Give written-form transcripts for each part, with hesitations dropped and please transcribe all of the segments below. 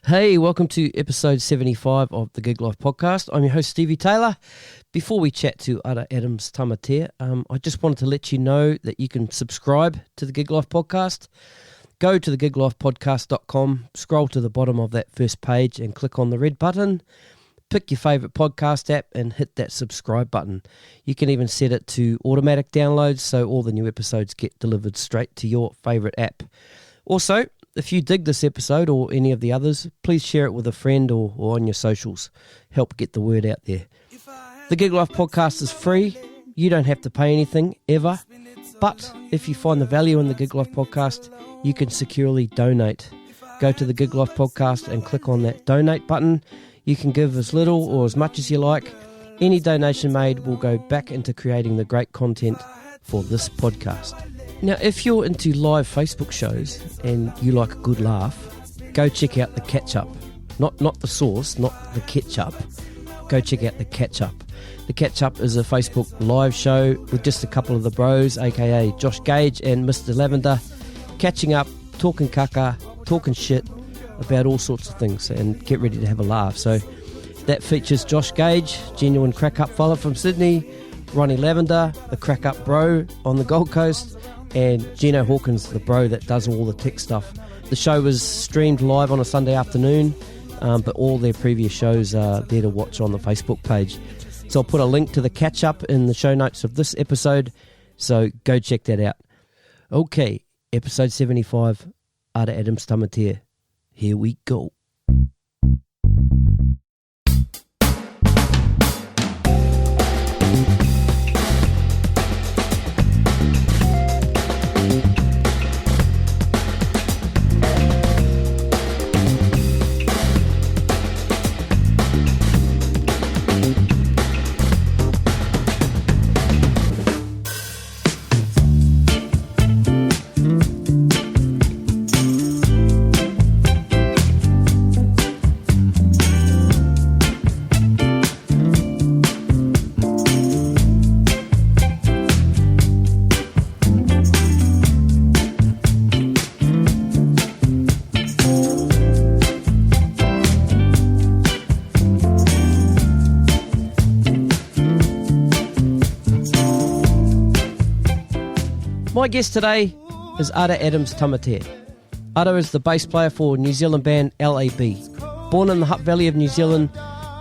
Hey, welcome to episode 75 of the Gig Life podcast. I'm your host, Stevie Taylor. Before we chat to Ara Adams-Tamatea, I just wanted to let you know that you can subscribe to the Gig Life podcast. Go to thegiglifepodcast.com, scroll to the bottom of that first page and click on the red button. Pick your favourite podcast app and hit that subscribe button. You can even set it to automatic downloads so all the new episodes get delivered straight to your favourite app. Also, if you dig this episode or any of the others, please share it with a friend or on your socials. Help get the word out there. The Gig Life podcast is free. You don't have to pay anything, ever. But if you find the value in the Gig Life podcast, you can securely donate. Go to the Gig Life podcast and click on that donate button. You can give as little or as much as you like. Any donation made will go back into creating the great content for this podcast. Now, if you're into live Facebook shows and you like a good laugh, go check out the catch-up. Not the sauce, not the ketchup. Go check out the catch-up. The catch-up is a Facebook live show with just a couple of the bros, aka Josh Gage and Mr. Lavender, catching up, talking kaka, talking shit about all sorts of things, and get ready to have a laugh. So that features Josh Gage, genuine crack-up fella from Sydney, Ronnie Lavender, the crack-up bro on the Gold Coast, and Gino, Hawkins, the bro that does all the tech stuff. The show was streamed live on a Sunday afternoon, but all their previous shows are there to watch on the Facebook page. So I'll put a link to the catch-up in the show notes of this episode, so go check that out. Okay, episode 75, Ara Adams-Tamatea. Here we go. My guest today is Ara Adams-Tamatea. Ara is the bass player for New Zealand band LAB. Born in the Hutt Valley of New Zealand,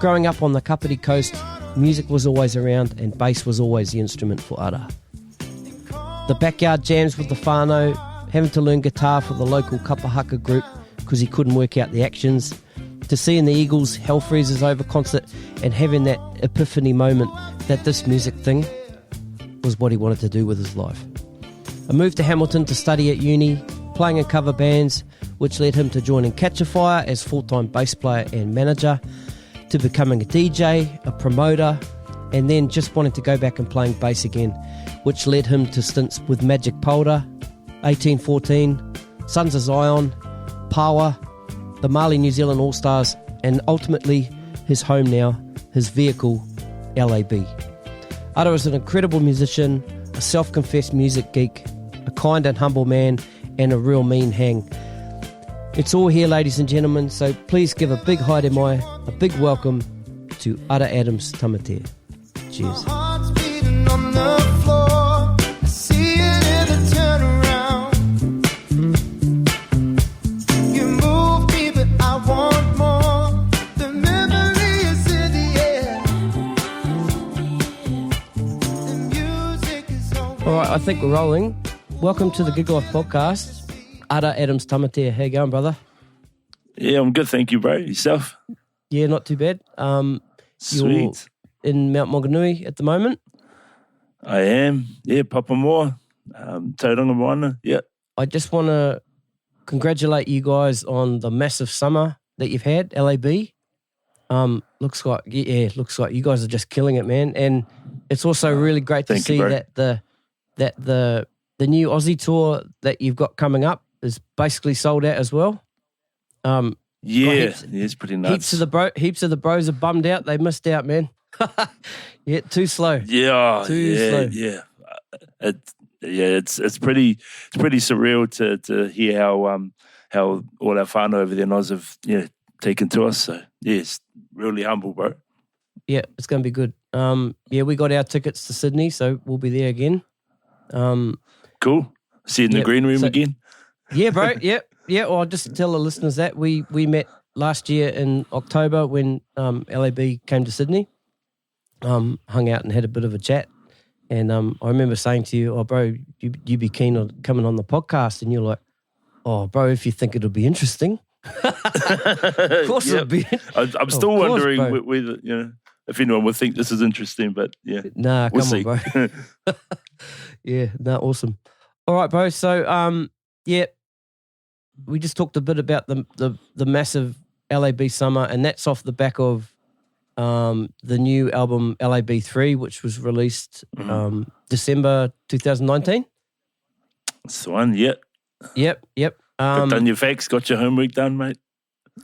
growing up on the Kapiti coast, music was always around and bass was always the instrument for Ara. The backyard jams with the whānau, having to learn guitar for the local kapahaka group because he couldn't work out the actions, to seeing the Eagles' Hell Freezes Over concert and having that epiphany moment that this music thing was what he wanted to do with his life. A move to Hamilton to study at uni, playing in cover bands, which led him to joining Catch a Fire as full-time bass player and manager, to becoming a DJ, a promoter, and then just wanting to go back and playing bass again, which led him to stints with Magic Polder, 1814, Sons of Zion, Power, the Mali New Zealand All-Stars, and ultimately his home now, his vehicle, LAB. Ara is an incredible musician, a self-confessed music geek, a kind and humble man, and a real mean hang. It's all here, ladies and gentlemen, so please give a big hi to a big welcome to Ara Adams-Tamatea. Cheers. All right, I think we're rolling. Welcome to the Gig Life podcast. Ara Adams-Tamatea, how you going, brother? Yeah, I'm good, thank you, bro. Yourself? Yeah, not too bad. Sweet. You're in Mount Maunganui at the moment? I am. Yeah, Papamoa, Tauranga Moana, yeah. I just want to congratulate you guys on the massive summer that you've had, LAB. Looks like you guys are just killing it, man. And it's also really great to see that the new Aussie tour that you've got coming up is basically sold out as well. It's pretty nuts. Heaps of the bros are bummed out. They missed out, man. Yeah, too slow. Yeah, too slow. Yeah. It's pretty surreal to hear how all our whānau over there in Oz have taken to us. So, yes, really humble, bro. Yeah, it's going to be good. We got our tickets to Sydney, so we'll be there again. Cool. See you in the green room again. Yeah, bro. Yeah. Well, I'll just tell the listeners that we met last year in October when LAB came to Sydney. Hung out and had a bit of a chat. And I remember saying to you, "Oh, bro, you be keen on coming on the podcast?" And you're like, "Oh, bro, if you think it'll be interesting." Of course it'll be. I'm still wondering whether, if anyone would think this is interesting, but yeah. Nah, we'll come see. on, bro. Yeah, awesome. All right, bro. So, we just talked a bit about the massive LAB summer, and that's off the back of the new album LAB 3, which was released December 2019. That's the one, yeah. Yep. Got done your facts, got your homework done, mate.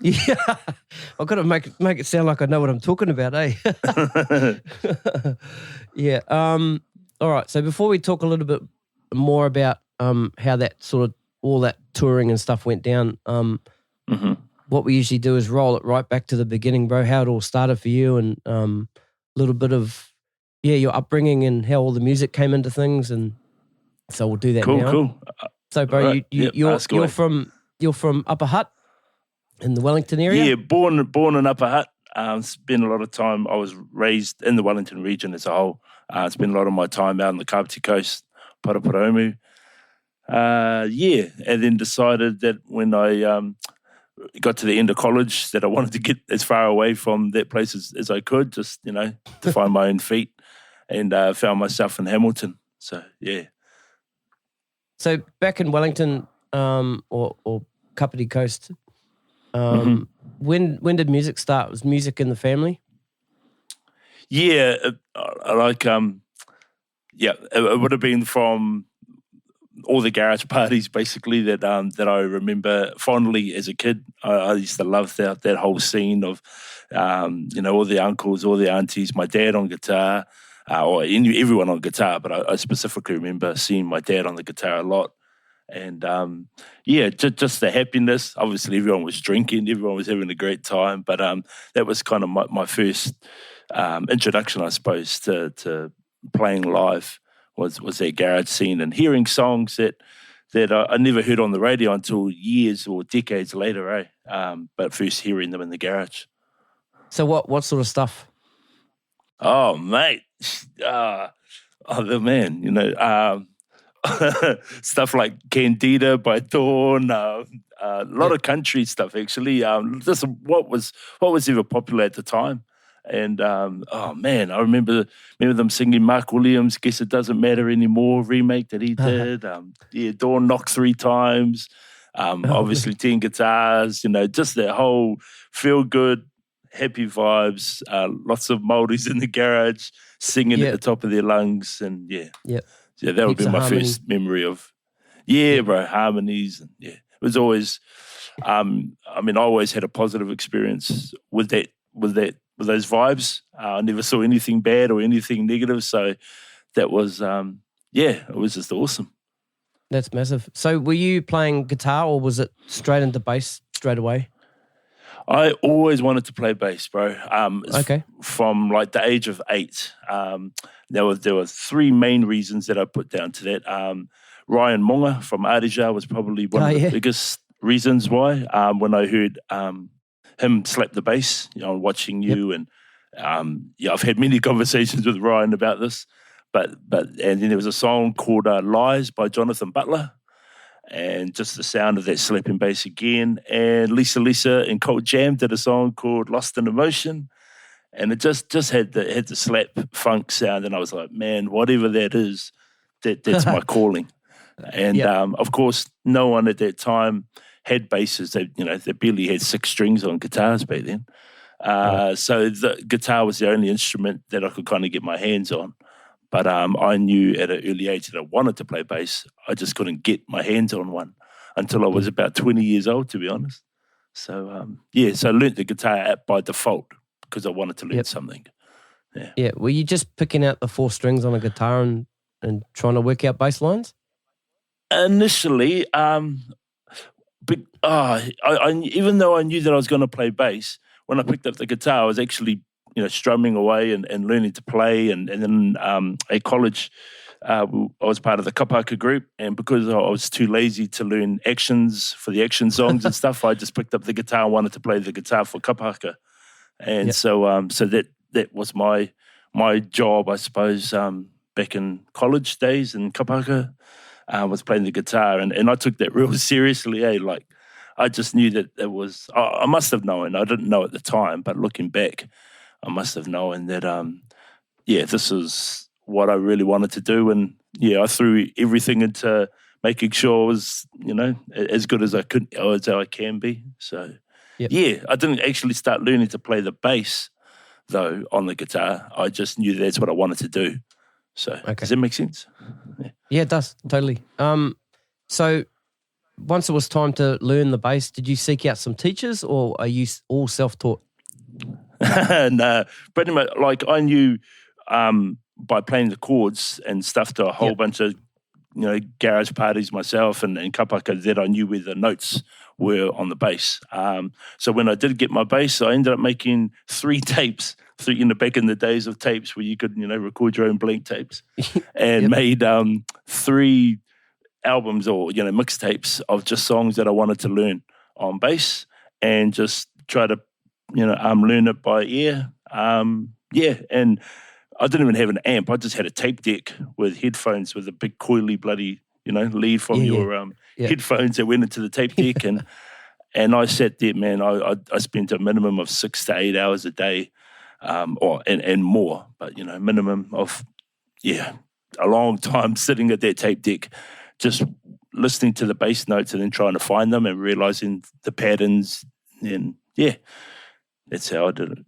Yeah, I've got to make it sound like I know what I'm talking about, eh? Yeah. All right. So before we talk a little bit more about how that sort of all that touring and stuff went down, what we usually do is roll it right back to the beginning, bro. How it all started for you, and a little bit of your upbringing and how all the music came into things, and so we'll do that now. Cool. So, bro, right. you're from Upper Hutt in the Wellington area. Yeah, born in Upper Hutt. Spent a lot of time. I was raised in the Wellington region as a whole. Spent a lot of my time out on the Kapiti coast, Paraparaumu. And then decided that when I got to the end of college that I wanted to get as far away from that place as I could, just, to find my own feet, and found myself in Hamilton. So, yeah. So back in Wellington or Kapiti Coast, when did music start? Was music in the family? Yeah, it would have been from all the garage parties, basically, that I remember fondly as a kid. I used to love that whole scene of, all the uncles, all the aunties, my dad on guitar, or everyone on guitar, but I specifically remember seeing my dad on the guitar a lot. And, just the happiness. Obviously, everyone was drinking, everyone was having a great time, but that was kind of my first introduction, I suppose, to playing live. Was that garage scene and hearing songs that I never heard on the radio until years or decades later, but first hearing them in the garage. So what sort of stuff? Oh, mate. The man, stuff like Candida by Dawn, a lot of country stuff, actually. Just what was ever popular at the time. And, I remember them singing Mark Williams' Guess It Doesn't Matter Anymore remake that he did. Dawn Knocked 3 times. Obviously 10 guitars, just that whole feel-good, happy vibes, lots of Māoris in the garage singing at the top of their lungs. And, So that would be my first memory of, bro, harmonies. And, it was always, I always had a positive experience with those vibes. I never saw anything bad or anything negative. So that was, it was just awesome. That's massive. So were you playing guitar or was it straight into bass straight away? I always wanted to play bass, bro. Okay. From like the age of 8. There were 3 main reasons that I put down to that. Ryan Monga from Arija was probably one of the biggest reasons why. When I heard him slap the bass, watching you, and I've had many conversations with Ryan about this. But and then there was a song called "Lies" by Jonathan Butler, and just the sound of that slapping bass again. And Lisa and Colt Jam did a song called "Lost in Emotion," and it just had the slap funk sound. And I was like, man, whatever that is, that's my calling. And of course, no one at that time had basses. They barely had 6 strings on guitars back then. So the guitar was the only instrument that I could kind of get my hands on. But I knew at an early age that I wanted to play bass. I just couldn't get my hands on one until I was about 20 years old, to be honest. So, so I learnt the guitar app by default because I wanted to learn something. Yeah. Yeah. Were you just picking out the 4 strings on a guitar and trying to work out bass lines? Initially, even though I knew that I was going to play bass, when I picked up the guitar, I was actually, strumming away and learning to play. And then at college, I was part of the kapaka group. And because I was too lazy to learn actions for the action songs and stuff, I just picked up the guitar and wanted to play the guitar for kapaka. And so that was my job, I suppose, back in college days in kapaka, was playing the guitar. And I took that real seriously, Like, I just knew that it was, I must have known, I didn't know at the time, but looking back, I must have known that, this is what I really wanted to do. And I threw everything into making sure I was, as good as I could, as I can be. So, I didn't actually start learning to play the bass, though, on the guitar. I just knew that's what I wanted to do. So, Does that make sense? Yeah, it does, totally. So, once it was time to learn the bass, did you seek out some teachers, or are you all self-taught? No, pretty much. Like, I knew by playing the chords and stuff to a whole bunch of, garage parties myself and kapaka, that I knew where the notes were on the bass. So when I did get my bass, I ended up making 3 tapes. Back in the days of tapes where you could, record your own blank tapes, and made 3 albums or mixtapes of just songs that I wanted to learn on bass, and just try to learn it by ear. And I didn't even have an amp. I just had a tape deck with headphones with a big coily bloody lead from your headphones that went into the tape deck, and I sat there, man. I spent a minimum of 6 to 8 hours a day, and more, but minimum of a long time sitting at that tape deck, just listening to the bass notes and then trying to find them and realizing the patterns. And that's how I did it.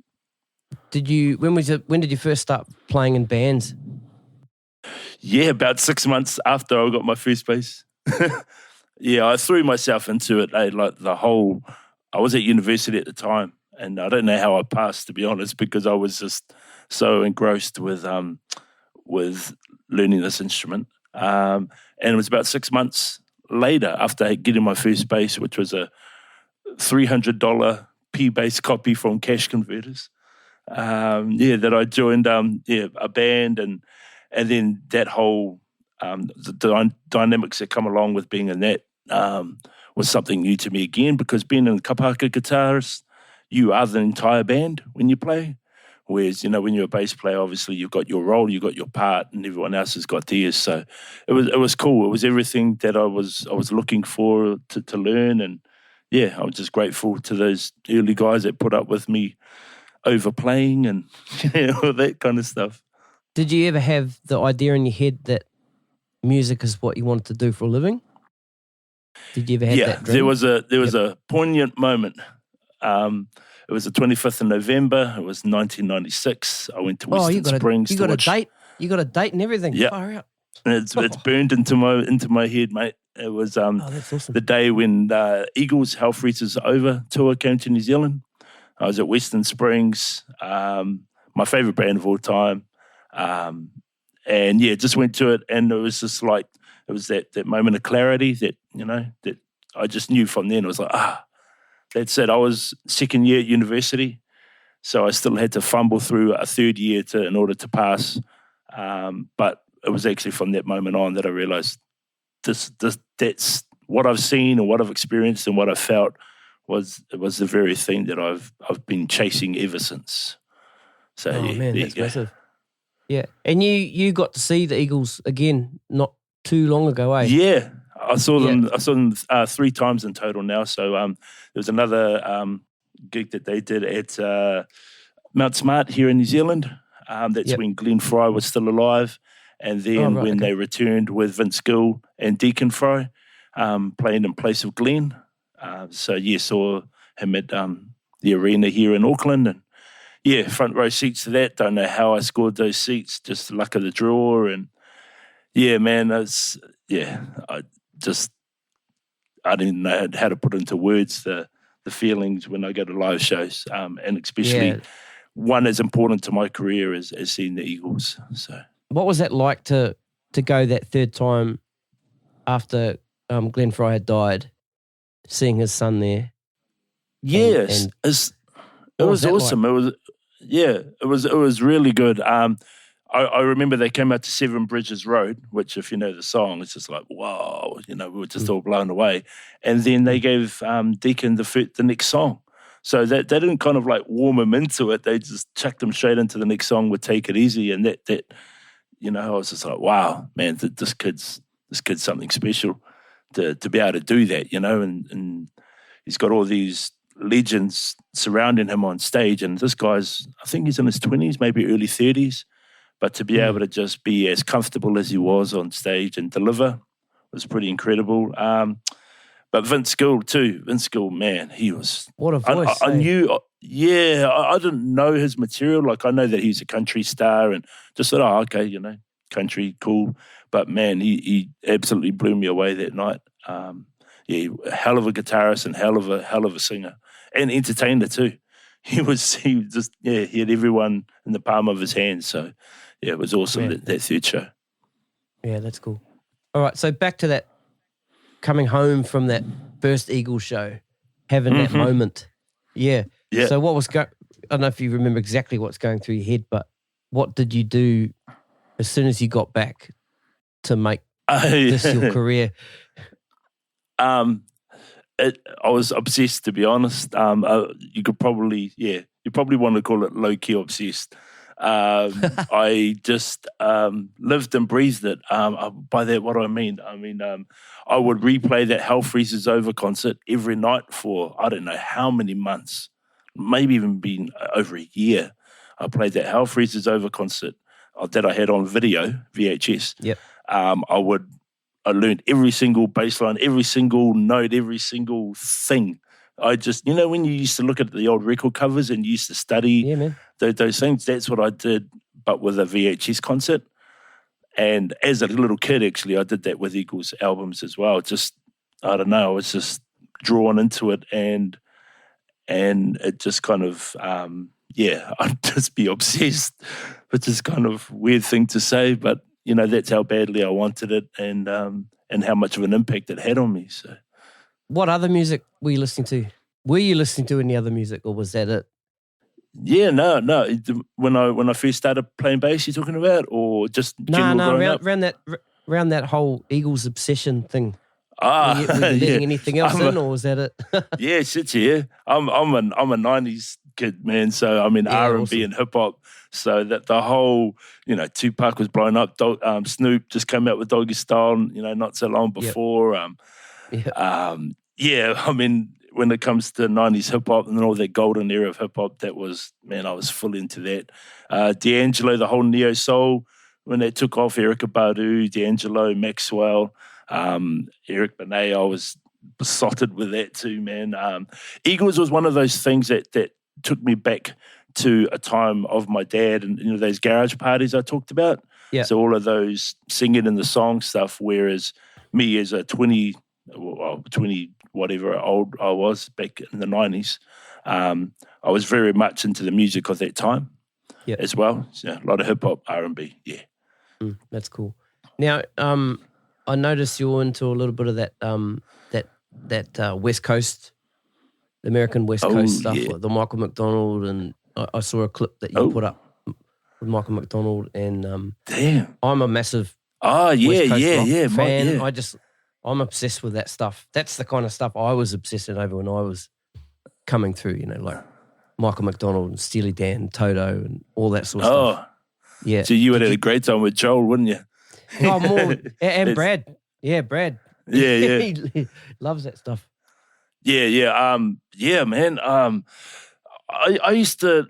When did you first start playing in bands? About 6 months after I got my first bass. I threw myself into it. Like I was at university at the time, and I don't know how I passed, to be honest, because I was just so engrossed with learning this instrument. And it was about 6 months later, after getting my first bass, which was a $300 P-bass copy from Cash Converters, that I joined a band, and then that whole the dynamics that come along with being in that was something new to me again, because being a kapaka guitarist, you are the entire band when you play. Whereas, when you're a bass player, obviously you've got your role, you've got your part, and everyone else has got theirs. So it was cool. It was everything that I was looking for to learn. And I was just grateful to those early guys that put up with me overplaying and all that kind of stuff. Did you ever have the idea in your head that music is what you wanted to do for a living? Did you ever have that dream? There was a poignant moment. It was the 25th of November. It was 1996. I went to Western Springs. You got a date. You got a date and everything. Yeah, far out. It's burned into my head, mate. It was that's awesome. The day when Eagles Hell Freezes Over tour came to New Zealand. I was at Western Springs, my favorite band of all time, and just went to it, and it was just like it was that moment of clarity that that I just knew from then. It was like that's it. I was second year at university, so I still had to fumble through a third year in order to pass. But it was actually from that moment on that I realized that's what I've seen and what I've experienced and what I felt was the very thing that I've been chasing ever since. So man, that's massive. Yeah, and you got to see the Eagles again not too long ago, eh? Yeah. I saw them. I saw them 3 times in total now. So there was another gig that they did at Mount Smart here in New Zealand. That's when Glenn Fry was still alive, and then they returned with Vince Gill and Deacon Fry playing in place of Glenn. Saw him at the arena here in Auckland, and front row seats to that. Don't know how I scored those seats, just the luck of the draw, and man, I didn't know how to put into words the feelings when I go to live shows, and especially one as important to my career as seeing the Eagles. So, what was that like to go that third time after Glenn Fry had died? seeing his son there. Yes, it was awesome. Like? It was really good. I remember they came out to Seven Bridges Road, which, if you know the song, it's just like, wow, we were just all blown away. And then they gave Deacon the next song. So that they didn't kind of like warm him into it. They just chucked him straight into the next song with Take It Easy. And that I was just like, wow, man, this kid's something special to be able to do that, and he's got all these legends surrounding him on stage. And this guy's, I think he's in his 20s, maybe early 30s. But to be able to just be as comfortable as he was on stage and deliver was pretty incredible. But Vince Gill too. Vince Gill, man, he was... What a voice. I knew... I didn't know his material. Like, I know that he's a country star and just thought, okay, country, cool. But, man, he absolutely blew me away that night. Hell of a guitarist and hell of a singer. And entertainer too. He had everyone in the palm of his hand. So... yeah, it was awesome, that third show. Yeah, that's cool. All right, so back to that, coming home from that first Eagles show, having that moment. Yeah. So what was I don't know if you remember exactly what's going through your head, but what did you do as soon as you got back to make this your career? I was obsessed, to be honest. You probably want to call it low-key obsessed. I just lived and breathed it. By that, what do I mean? I would replay that Hell Freezes Over concert every night for I don't know how many months, maybe even been over a year. I played that Hell Freezes Over concert that I had on video, VHS. Yep. I learned every single bass line, every single note, every single thing. I just, when you used to look at the old record covers and you used to study those things, that's what I did, but with a VHS concert. And as a little kid, actually, I did that with Eagles albums as well. Just, I don't know, I was just drawn into it and it just kind of, I'd just be obsessed, which is kind of a weird thing to say, but, that's how badly I wanted it and how much of an impact it had on me, so. What other music were you listening to? Were you listening to any other music, or was that it? Yeah, no. When I first started playing bass, you're talking about, or just around that whole Eagles obsession thing. Were you letting anything else in, or was that it? Yeah, shit, yeah. I'm a '90s kid, man. So R&B and hip hop. So that the whole, Tupac was blown up. Snoop just came out with Doggy Style, not so long before. When it comes to 90s hip-hop and all that golden era of hip-hop, that was, man, I was full into that. D'Angelo, the whole neo-soul, when that took off, Erykah Badu, D'Angelo, Maxwell, Eric Benet, I was besotted with that too, man. Eagles was one of those things that took me back to a time of my dad and, those garage parties I talked about. Yeah. So all of those singing in the song stuff, whereas me as a 20 whatever old I was back in the 90s, I was very much into the music of that time as well. So a lot of hip-hop, R&B, that's cool. Now, I noticed you're into a little bit of that West Coast, the American West Coast stuff, like the Michael McDonald, and I saw a clip that you put up with Michael McDonald, and damn, I'm a massive West Coast rock fan. I'm obsessed with that stuff. That's the kind of stuff I was obsessing over when I was coming through, like Michael McDonald and Steely Dan, Toto, and all that sort of stuff. Yeah. So you would have had a great time with Joel, wouldn't you? Oh, more. And Brad. Yeah, Brad. Yeah. He loves that stuff. Yeah. Man. I used to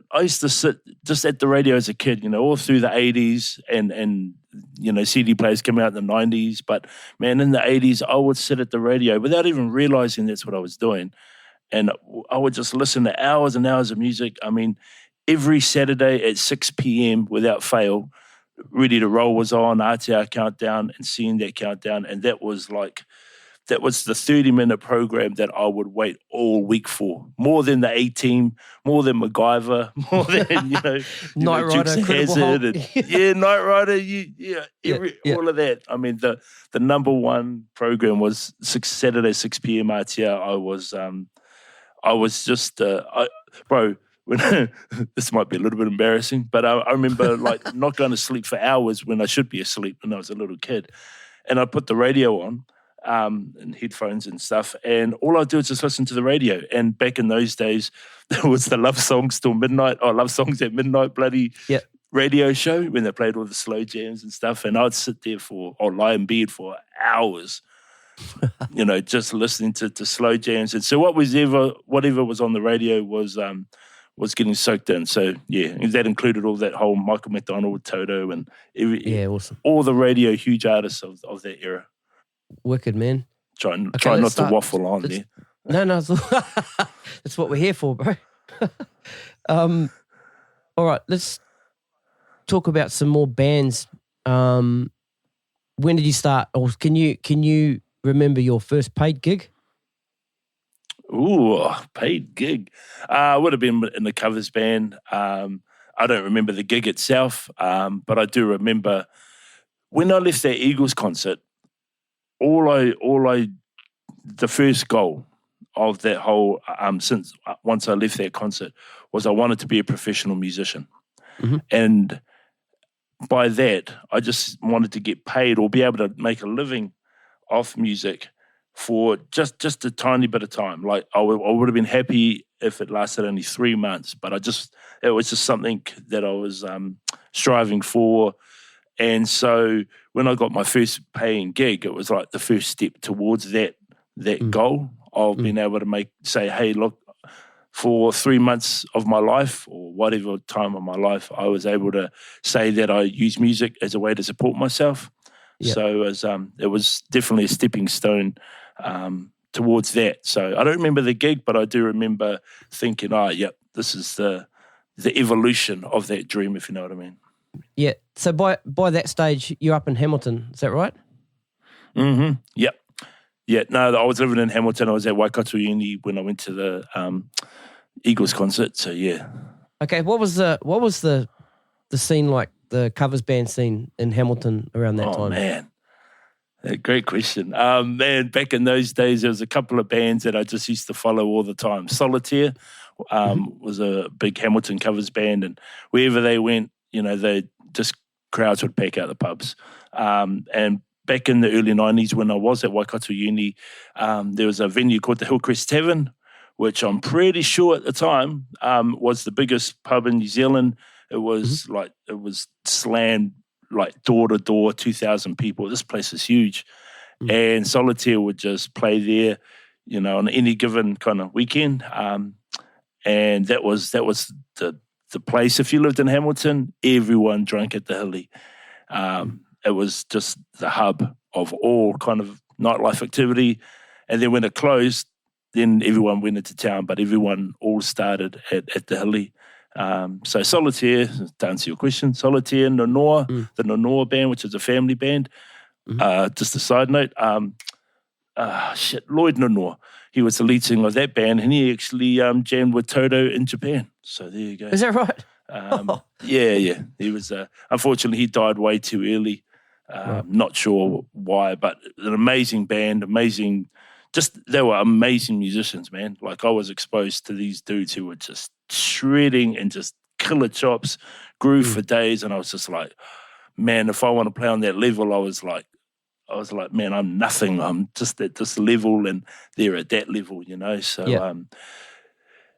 sit just at the radio as a kid, all through the 80s and CD players came out in the 90s. But, man, in the 80s, I would sit at the radio without even realizing that's what I was doing. And I would just listen to hours and hours of music. Every Saturday at 6 p.m. without fail, Ready to Roll was on, RTR Countdown, and seeing that countdown. And that was like that was the 30-minute program that I would wait all week for. More than the A-Team, more than MacGyver, more than, Night Rider, Dukes of Hazzard. Night Rider, all of that. I mean, the number one program was Saturday, 6 p.m. RTR. I was just, bro, when this might be a little bit embarrassing, but I remember like not going to sleep for hours when I should be asleep when I was a little kid. And I put the radio on, and headphones and stuff, and all I do is just listen to the radio. And back in those days, there was the Love Songs Till Midnight, or Love Songs at Midnight bloody radio show when they played all the slow jams and stuff. And I'd sit there or lie in bed for hours, just listening to slow jams. And so whatever was on the radio was getting soaked in. So that included all that whole Michael McDonald, Toto, and awesome. All the radio huge artists of that era. Wicked, man. Try not to waffle on there. No, that's what we're here for, bro. All right, let's talk about some more bands. When did you start, or can you remember your first paid gig? Ooh, paid gig. I would have been in the covers band. I don't remember the gig itself, but I do remember when I left that Eagles concert. The first goal of that whole once I left that concert was I wanted to be a professional musician, and by that I just wanted to get paid or be able to make a living off music for just a tiny bit of time. Like I would have been happy if it lasted only 3 months, but it was just something that I was striving for. And so when I got my first paying gig, it was like the first step towards that goal of being able to say, hey, look, for 3 months of my life or whatever time of my life, I was able to say that I use music as a way to support myself. Yep. So it was definitely a stepping stone towards that. So I don't remember the gig, but I do remember thinking, this is the evolution of that dream, if you know what I mean. Yeah. So by that stage, you're up in Hamilton. Is that right? Mm-hmm. Yep. Yeah. No, I was living in Hamilton. I was at Waikato Uni when I went to the Eagles concert. So yeah. Okay. What was the scene like? The covers band scene in Hamilton around that time? Oh man, great question. Man, back in those days, there was a couple of bands that I just used to follow all the time. Solitaire was a big Hamilton covers band, and wherever they went, crowds would pack out the pubs. And back in the early 90s when I was at Waikato Uni, there was a venue called the Hillcrest Tavern, which I'm pretty sure at the time was the biggest pub in New Zealand. It was it was slammed like door to door, 2,000 people. This place is huge. And Solitaire would just play there, on any given kind of weekend. And that was the place. If you lived in Hamilton, everyone drank at the Hilly. It was just the hub of all kind of nightlife activity. And then when it closed, then everyone went into town, but everyone all started at the Hilly. So Solitaire, to answer your question, Solitaire, Nonoa, the Nonoa band, which is a family band. Just a side note, Lloyd Nonoa, he was the lead singer of that band, and he actually jammed with Toto in Japan. So there you go. Is that right? Yeah. He was, unfortunately, he died way too early. Not sure why, but an amazing band, they were amazing musicians, man. Like I was exposed to these dudes who were just shredding and just killer chops, groove for days, and I was just like, man, if I want to play on that level, I was like, man, I'm nothing. I'm just at this level, and they're at that level, So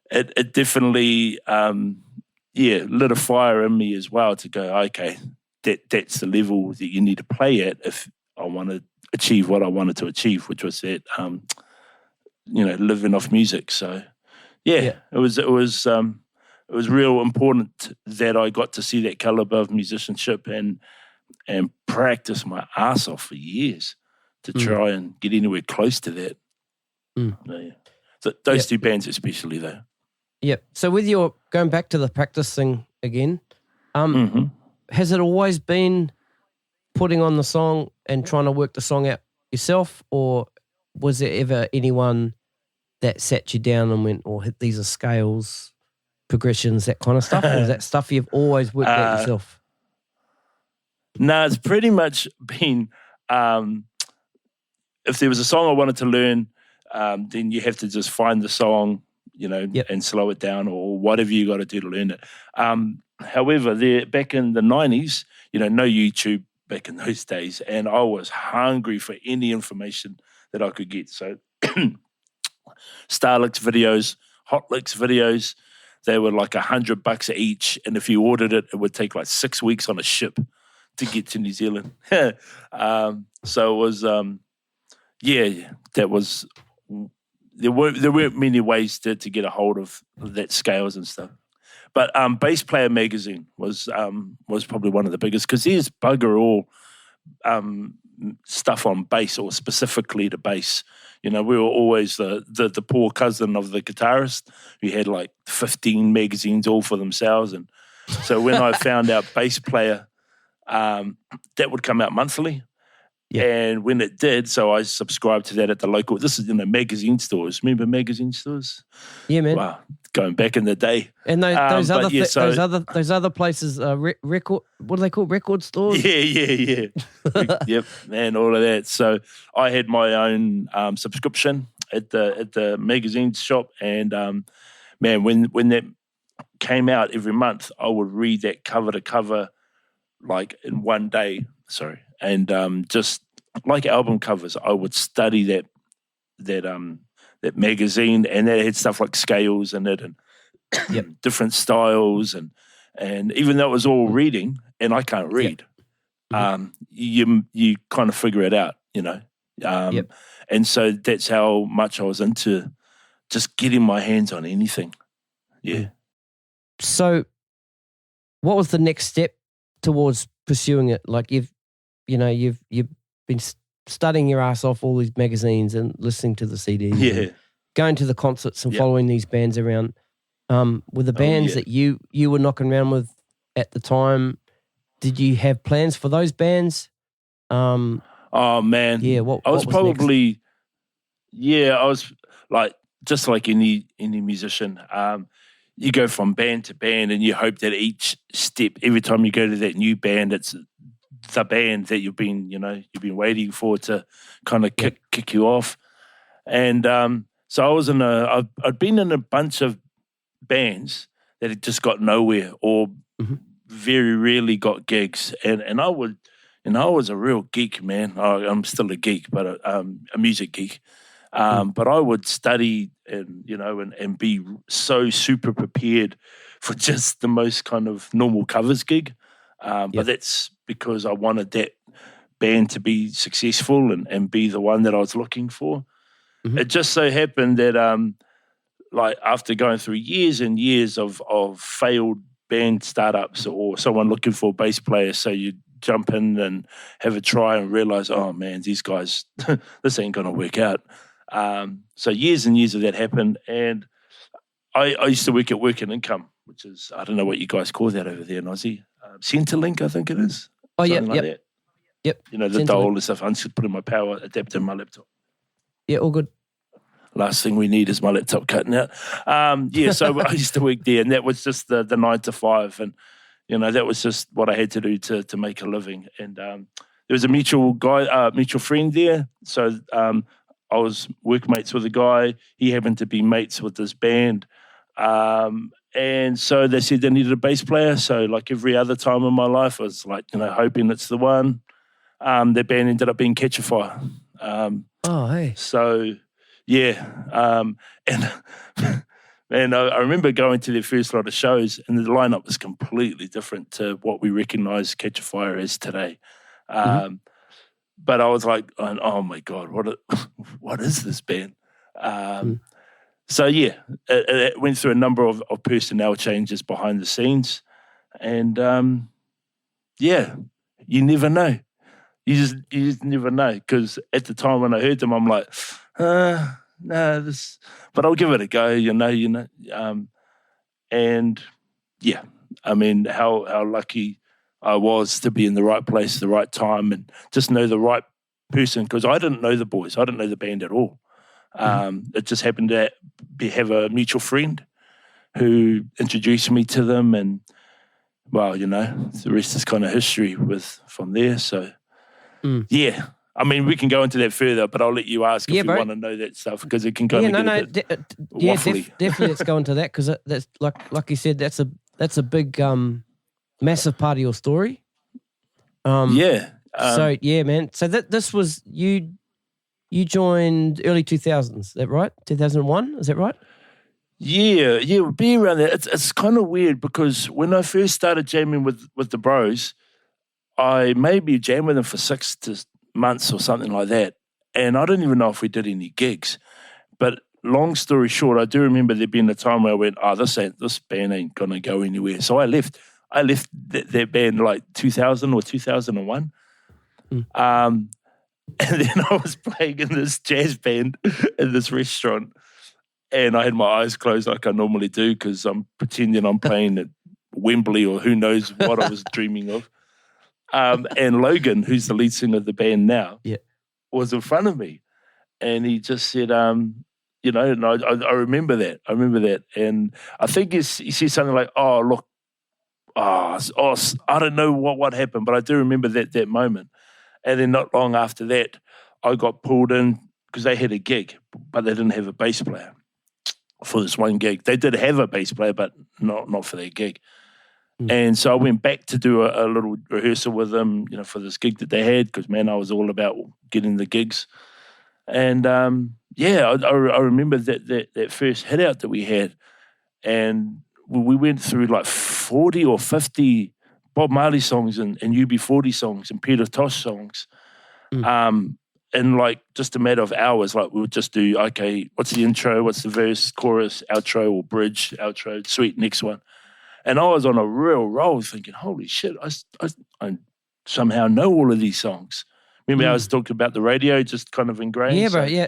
it definitely, lit a fire in me as well to go, okay, that's the level that you need to play at if I want to achieve what I wanted to achieve, which was that, living off music. So, it was real important that I got to see that caliber of musicianship and practice my ass off for years to try and get anywhere close to that. So those two bands especially, though. Yep. So with your going back to the practice thing again, has it always been putting on the song and trying to work the song out yourself, or was there ever anyone that sat you down and went, "Oh, these are scales, progressions, that kind of stuff"? Or is that stuff you've always worked out yourself? No, it's pretty much been. If there was a song I wanted to learn, then you have to just find the song, and slow it down or whatever you got to do to learn it. However, back in the 90s, no YouTube back in those days, and I was hungry for any information that I could get. So Starlicks videos, Hotlicks videos, they were like $100 each, and if you ordered it, it would take like 6 weeks on a ship to get to New Zealand. So it was, that was. There weren't many ways to get a hold of that scales and stuff. But Bass Player magazine was probably one of the biggest, because there's bugger all stuff on bass, or specifically the bass. We were always the poor cousin of the guitarist who had like 15 magazines all for themselves. And so when I found out Bass Player, that would come out monthly. Yeah. And when it did, so I subscribed to that at the local. This is in the magazine stores. Remember magazine stores? Yeah, man. Wow, going back in the day. And those other places, record. What do they call record stores? Yeah. Yep, man, all of that. So I had my own subscription at the magazine shop, and man, when that came out every month, I would read that cover to cover, like in one day. Sorry. And just like album covers, I would study that magazine, and that had stuff like scales in it and different styles, and even though it was all reading, and I can't read, you kind of figure it out, and so that's how much I was into just getting my hands on anything. Yeah. So, what was the next step towards pursuing it? Like you've been studying your ass off all these magazines and listening to the CDs, going to the concerts and following these bands around. Were the bands that you were knocking around with at the time, did you have plans for those bands? Oh man, yeah. I was probably next? I was like just like any musician. You go from band to band, and you hope that each step, every time you go to that new band, it's the band that you've been waiting for to kind of kick you off. And so I was I'd been in a bunch of bands that had just got nowhere, or very rarely got gigs. And I was a real geek, man. I'm still a geek, but a music geek. But I would study and be so super prepared for just the most kind of normal covers gig. But that's because I wanted that band to be successful and be the one that I was looking for. It just so happened that like after going through years and years of failed band startups, or someone looking for a bass player, so you jump in and have a try and realize, oh man, these guys, this ain't gonna work out. So years and years of that happened, and I used to work at Work and Income, which is, I don't know what you guys call that over there in Aussie. Centrelink, I think it is. Oh, yeah, like that. Yep. The dial and stuff. I'm just putting my power adapter in my laptop. Yeah, all good. Last thing we need is my laptop cutting out. So I used to work there, and that was just the 9 to 5, and that was just what I had to do to make a living. And there was a mutual friend there, so I was workmates with a guy. He happened to be mates with this band. And so they said they needed a bass player. So like every other time in my life, I was like, hoping it's the one. Their band ended up being Catch a Fire. Hey. So, yeah. And I remember going to their first lot of shows, and the lineup was completely different to what we recognise Catch a Fire as today. But I was like, oh my God, what is this band? So yeah, it went through a number of personnel changes behind the scenes, and you never know. You just never know, because at the time when I heard them, I'm like, this, but I'll give it a go, and yeah, I mean, how lucky I was to be in the right place at the right time, and just know the right person, because I didn't know the boys. I didn't know the band at all. It just happened to have a mutual friend who introduced me to them, and well, the rest is kind of history from there. So, yeah. I mean, we can go into that further, but I'll let you ask if you want to know that stuff, because it can kind of get a bit waffly. Definitely let's go into that, because that's like you said, that's a big, massive part of your story. So yeah, man. So this was you joined early 2000s. Is that right? 2001. Is that right? Yeah, we'll be around there. It's kind of weird, because when I first started jamming with the bros, I maybe jammed with them for 6 months or something like that, and I don't even know if we did any gigs. But long story short, I do remember there being a time where I went, this band ain't gonna go anywhere. So I left that band like 2000 or 2001. And then I was playing in this jazz band in this restaurant, and I had my eyes closed like I normally do, because I'm pretending I'm playing at Wembley or who knows what I was dreaming of. And Logan, who's the lead singer of the band now, was in front of me, and he just said, and I remember that. And I think he said something like, "Oh, look, I don't know what happened, but I do remember that moment." And then not long after that, I got pulled in because they had a gig, but they didn't have a bass player for this one gig. They did have a bass player, but not for their gig. And so I went back to do a little rehearsal with them, for this gig that they had, because, man, I was all about getting the gigs. And, I remember that first hit out that we had, and we went through like 40 or 50 Bob Marley songs and UB40 songs and Peter Tosh songs. In like just a matter of hours. Like, we would just do, okay, what's the intro, what's the verse, chorus, outro, or bridge, outro, sweet, next one. And I was on a real roll thinking, holy shit, I somehow know all of these songs. Remember I was talking about the radio just kind of ingrained? Yeah, bro, yeah.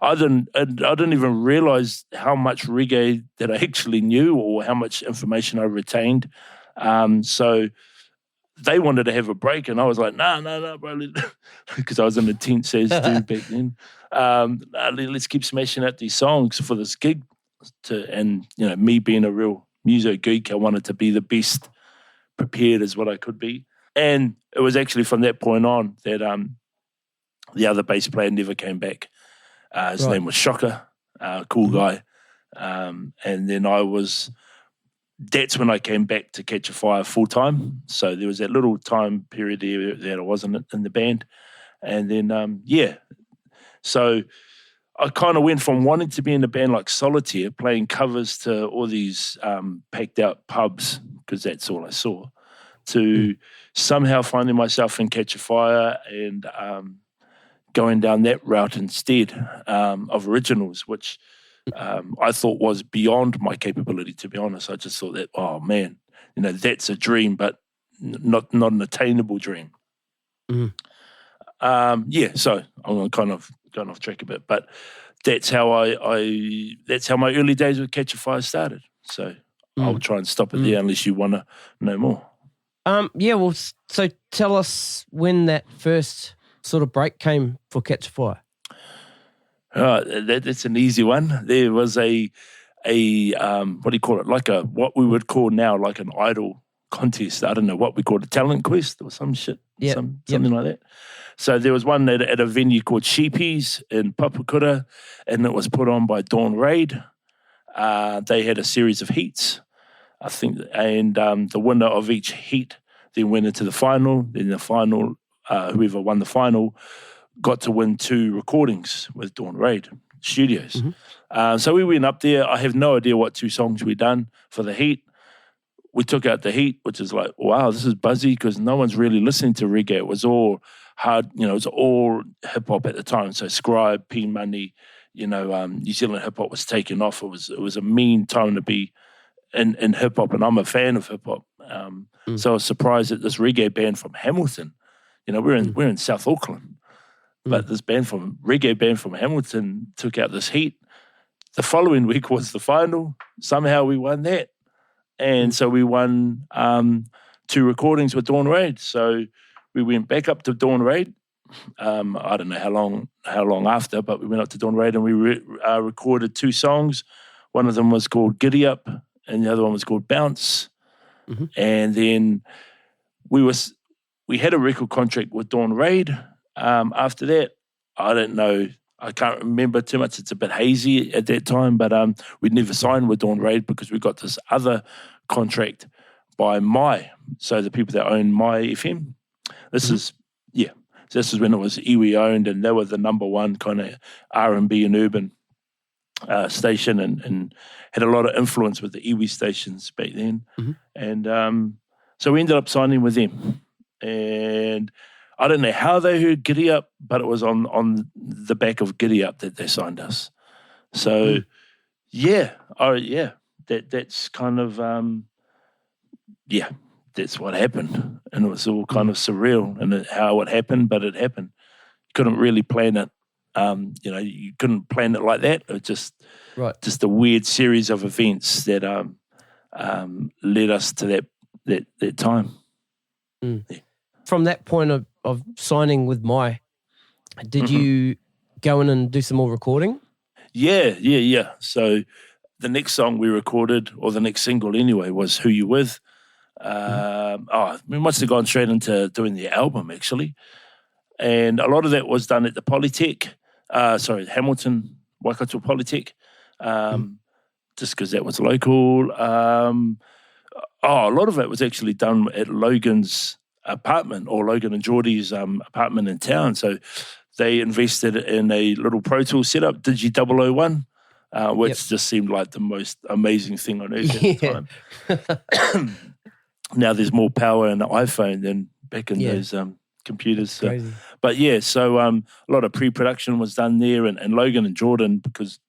I didn't even realize how much reggae that I actually knew, or how much information I retained. So they wanted to have a break, and I was like, no, bro, because I was an intense as dude back then. Let's keep smashing out these songs for this gig. And me being a real music geek, I wanted to be the best prepared as what I could be. And it was actually from that point on that the other bass player never came back. His name was Shocker, cool guy. And then that's when I came back to Catch a Fire full time. So there was that little time period there that I wasn't in the band. And then, so I kind of went from wanting to be in a band like Solitaire, playing covers to all these packed out pubs, because that's all I saw, to somehow finding myself in Catch a Fire and going down that route instead of originals, which I thought was beyond my capability, to be honest. I just thought that, oh man, that's a dream, but not an attainable dream. So I'm kind of going off track a bit, but that's how that's how my early days with Catch a Fire started. So I'll try and stop it there unless you want to know more. So tell us when that first sort of break came for Catch a Fire. That's an easy one. There was a what do you call it? Like what we would call now like an idol contest. I don't know what we call it, a talent quest or some shit, something like that. So there was one at a venue called Sheepies in Papakura, and it was put on by Dawn Raid. They had a series of heats, I think, and the winner of each heat then went into the final. Then the final, whoever won the final got to win 2 recordings with Dawn Raid Studios. So we went up there. I have no idea what 2 songs we'd done for the heat. We took out the heat, which is like, wow, this is buzzy, because no one's really listening to reggae. It was all hard, it was all hip-hop at the time. So Scribe, P Money, New Zealand hip-hop was taking off. It was a mean time to be in hip-hop, and I'm a fan of hip-hop. So I was surprised that this reggae band from Hamilton, we're in South Auckland, but this reggae band from Hamilton took out this heat. The following week was the final. Somehow we won that. And so we won 2 recordings with Dawn Raid. So we went back up to Dawn Raid, I don't know how long after, but we went up to Dawn Raid and we recorded 2 songs. One of them was called Giddy Up and the other one was called Bounce. Mm-hmm. And then we had a record contract with Dawn Raid. After that, I don't know. I can't remember too much. It's a bit hazy at that time, but we'd never signed with Dawn Raid because we got this other contract by so the people that own My FM. This is when it was iwi owned, and they were the number one kind of R&B and urban station, and had a lot of influence with the iwi stations back then. Mm-hmm. And so we ended up signing with them. And I don't know how they heard Giddy Up, but it was on the back of Giddy Up that they signed us. So, that's kind of, that's what happened. And it was all kind of surreal and how it happened, but it happened. You couldn't really plan it. You couldn't plan it like that. It was just a weird series of events that led us to that time. Mm. Yeah. From that point of signing with did you go in and do some more recording? Yeah. So the next song we recorded, or the next single anyway, was Who You With. We must have gone straight into doing the album, actually. And a lot of that was done at the Polytech, Hamilton, Waikato Polytech, just because that was local. A lot of it was actually done at Logan's apartment, or Logan and Geordie's apartment in town. So they invested in a little Pro Tools setup, Digi 001, which just seemed like the most amazing thing on earth at the time. Now there's more power in the iPhone than back in those computers. So. But so a lot of pre-production was done there, and Logan and Jordan, because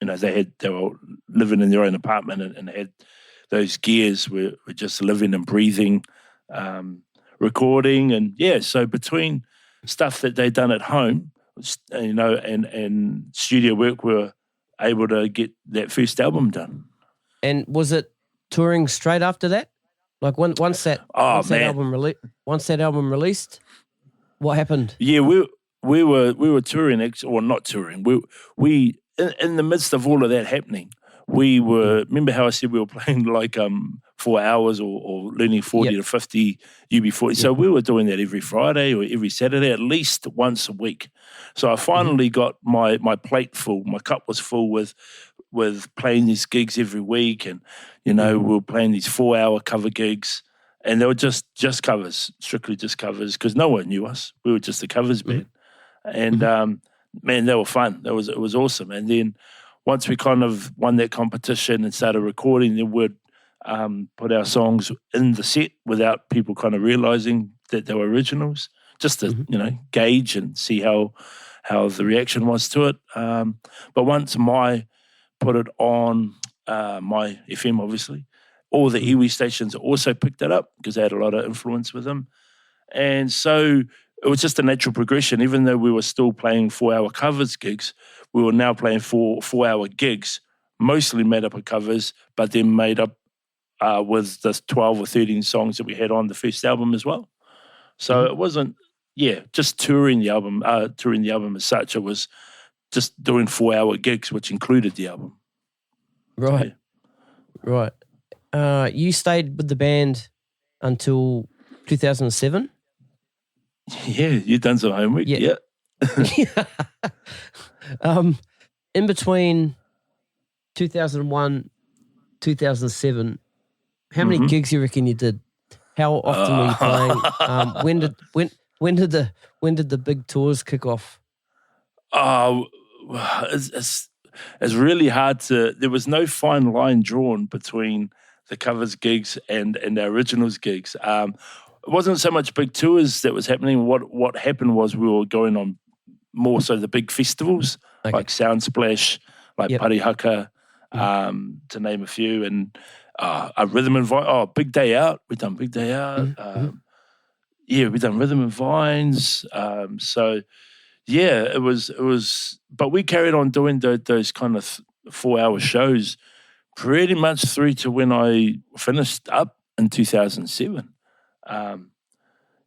they were living in their own apartment and had those gears, were just living and breathing, recording, and so between stuff that they'd done at home, and studio work, we were able to get that first album done. And was it touring straight after that? Like once that album released, what happened? Yeah, we were touring, or not touring. We in the midst of all of that happening, we were. Remember how I said we were playing like 4 hours or learning 40 to 50 UB40. So we were doing that every Friday or every Saturday, at least once a week. So I finally got my plate full. My cup was full with playing these gigs every week, and we were playing these 4-hour cover gigs, and they were just covers, strictly just covers, because no one knew us. We were just a covers band, and man, they were fun. It was awesome. And then once we kind of won that competition and started recording, then we'd put our songs in the set without people kind of realizing that they were originals, just to gauge and see how the reaction was to it. But once put it on My FM, obviously, all the iwi stations also picked it up because they had a lot of influence with them. And so it was just a natural progression. Even though we were still playing 4-hour covers gigs, we were now playing 4-hour gigs, mostly made up of covers, but then made up with the 12 or 13 songs that we had on the first album as well. So it wasn't, just touring the album as such. It was just doing 4-hour gigs, which included the album. Right. So, right. You stayed with the band until 2007? Yeah, you've done some homework. Yeah. In between 2001, 2007, how many gigs you reckon you did? How often were you playing? When did the big tours kick off? It's really hard to. There was no fine line drawn between the covers gigs and the originals gigs. It wasn't so much big tours that was happening. What happened was we were going on more so the big festivals, like Sound Splash, like Parihaka, to name a few, and a Rhythm and Vine. Big Day Out. We've done Big Day Out. We've done Rhythm and Vines. It was. But we carried on doing those kind of 4-hour shows pretty much through to when I finished up in 2007.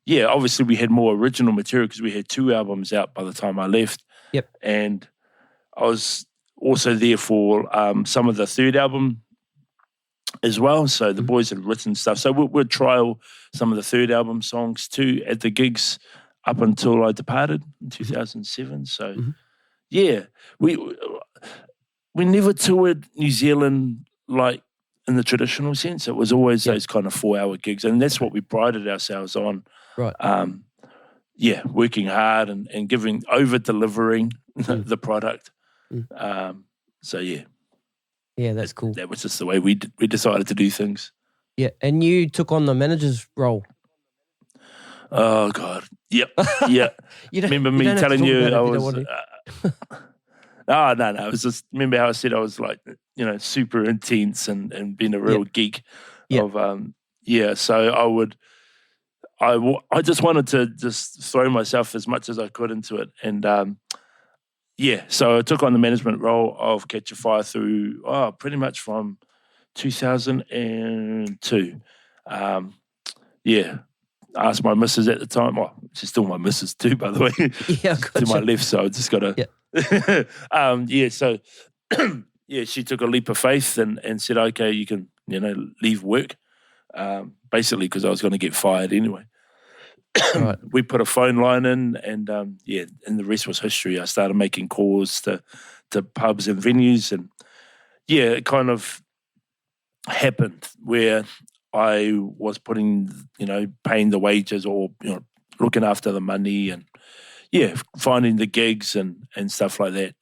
yeah, obviously we had more original material because we had 2 albums out by the time I left. Yep. And I was also there for some of the third album as well. So the boys had written stuff. So we'd trial some of the third album songs too at the gigs up until I departed in 2007. So yeah, we never toured New Zealand like in the traditional sense. It was always those kind of 4-hour gigs, and that's what we prided ourselves on. Right. Yeah, working hard and over-delivering the product. So yeah. Yeah, that's cool. That was just the way we decided to do things. Yeah, and you took on the manager's role. Oh God, yep, yeah. Remember me telling you I was? No. It was just, remember how I said I was like, super intense and being a real geek of So I just wanted to just throw myself as much as I could into it, and so I took on the management role of Catch a Fire through pretty much from 2002. Asked my missus at the time. Well, she's still my missus too, by the way. Yeah, gotcha. To my left, so I just got to. Yeah. So she took a leap of faith and said, "Okay, you can, leave work." Basically, because I was going to get fired anyway. Right. We put a phone line in, and and the rest was history. I started making calls to pubs and venues, and it kind of happened where I was paying the wages or looking after the money and finding the gigs and stuff like that.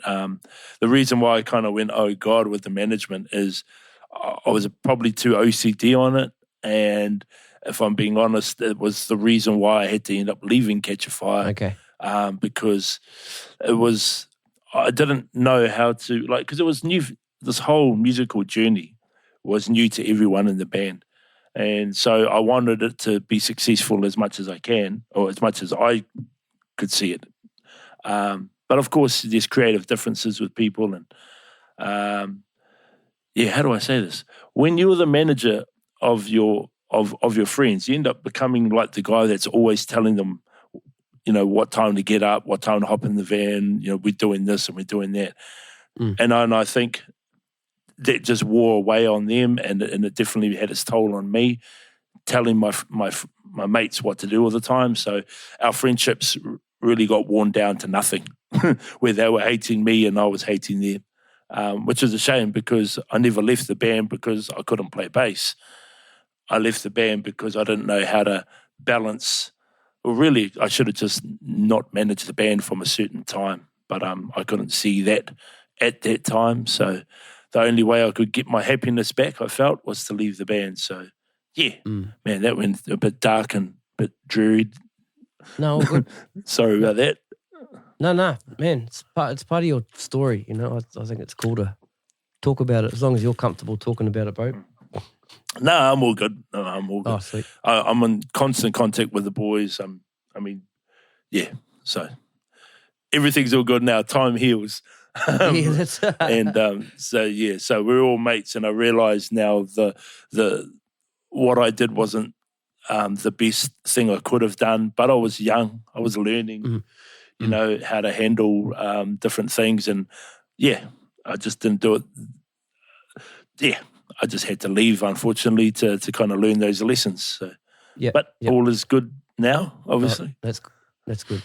The reason why I kind of went, oh God, with the management is I was probably too OCD on it, and if I'm being honest, it was the reason why I had to end up leaving Catch a Fire. Okay. Because I didn't know how to, because it was new. This whole musical journey was new to everyone in the band. And so I wanted it to be successful as much as I can, or as much as I could see it. But of course, there's creative differences with people. And how do I say this? When you're the manager of your friends, you end up becoming like the guy that's always telling them, what time to get up, what time to hop in the van, we're doing this and we're doing that. And I think that just wore away on them, and it definitely had its toll on me, telling my mates what to do all the time. So our friendships really got worn down to nothing, where they were hating me and I was hating them, which is a shame because I never left the band because I couldn't play bass. I left the band because I didn't know how to balance. Well, really, I should have just not managed the band from a certain time, but I couldn't see that at that time. So the only way I could get my happiness back, I felt, was to leave the band. So, man, that went a bit dark and a bit dreary. No, good. Sorry about that. No, man, it's part of your story. I think it's cool to talk about it as long as you're comfortable talking about it, bro. No, I'm all good. Oh, sweet. I'm in constant contact with the boys. So everything's all good now. Time heals. So we're all mates, and I realise now the what I did wasn't the best thing I could have done, but I was young. I was learning, how to handle different things, and I just didn't do it. I just had to leave, unfortunately, to kind of learn those lessons. So, all is good now, obviously. That's good.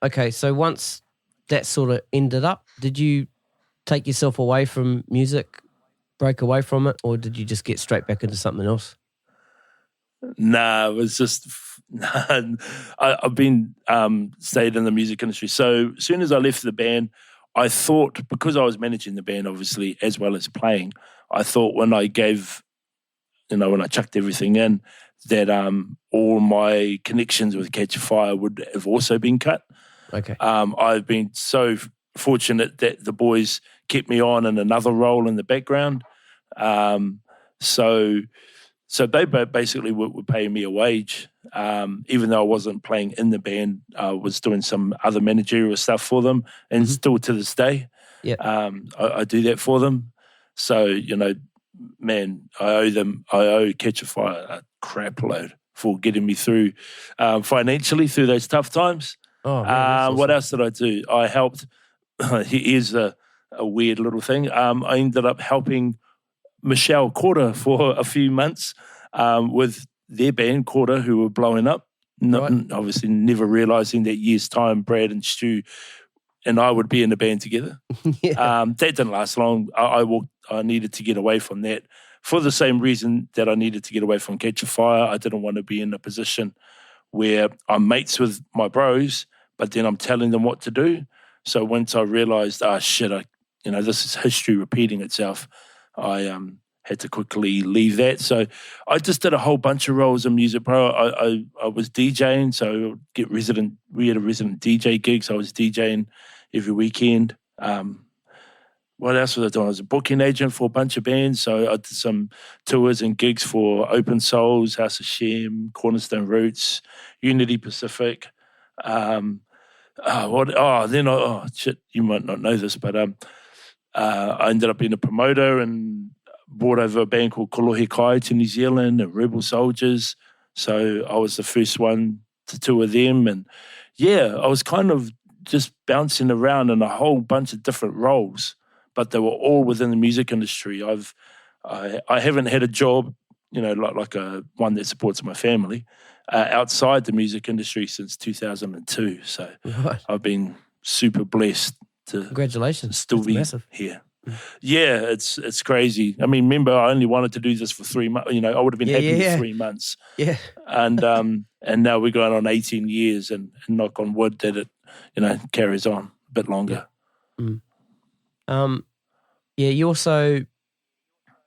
Okay, so once that sort of ended up, did you take yourself away from music, break away from it, or did you just get straight back into something else? Nah, it was just I've been stayed in the music industry. So as soon as I left the band, I thought, because I was managing the band, obviously, as well as playing, I thought when I gave, when I chucked everything in, that all my connections with Catch a Fire would have also been cut. Okay. I've been so fortunate that the boys kept me on in another role in the background. So they basically were paying me a wage, even though I wasn't playing in the band. I was doing some other managerial stuff for them, and still to this day, I do that for them. So, man, I owe Catch a Fire a crap load. for getting me through financially through those tough times. Oh, man, awesome. What else did I do? I helped. Here's a weird little thing. I ended up helping Michelle Corder for a few months with their band Corder, who were blowing up. Obviously, never realising that year's time, Brad and Stu and I would be in the band together. That didn't last long. I needed to get away from that for the same reason that I needed to get away from Catch a Fire. I didn't want to be in a position where I'm mates with my bros, but then I'm telling them what to do. So once I realised, this is history repeating itself, I had to quickly leave that. So I just did a whole bunch of roles in Music Pro. I was DJing, so we had a resident DJ gig, so I was DJing every weekend. What else was I doing? I was a booking agent for a bunch of bands, so I did some tours and gigs for Open Souls, House of Shem, Cornerstone Roots, Unity Pacific. You might not know this, but I ended up being a promoter and brought over a band called Kolohe Kai to New Zealand and Rebel Soldiers. So I was the first one to tour them. And I was kind of just bouncing around in a whole bunch of different roles, but they were all within the music industry. I haven't had a job, like one that supports my family outside the music industry since 2002. So I've been super blessed to congratulations still be massive. Here. Yeah, it's crazy. I mean, remember, I only wanted to do this for 3 months. I would have been happy with 3 months. Yeah. And now we're going on 18 years and knock on wood that it, carries on a bit longer. Yeah. You also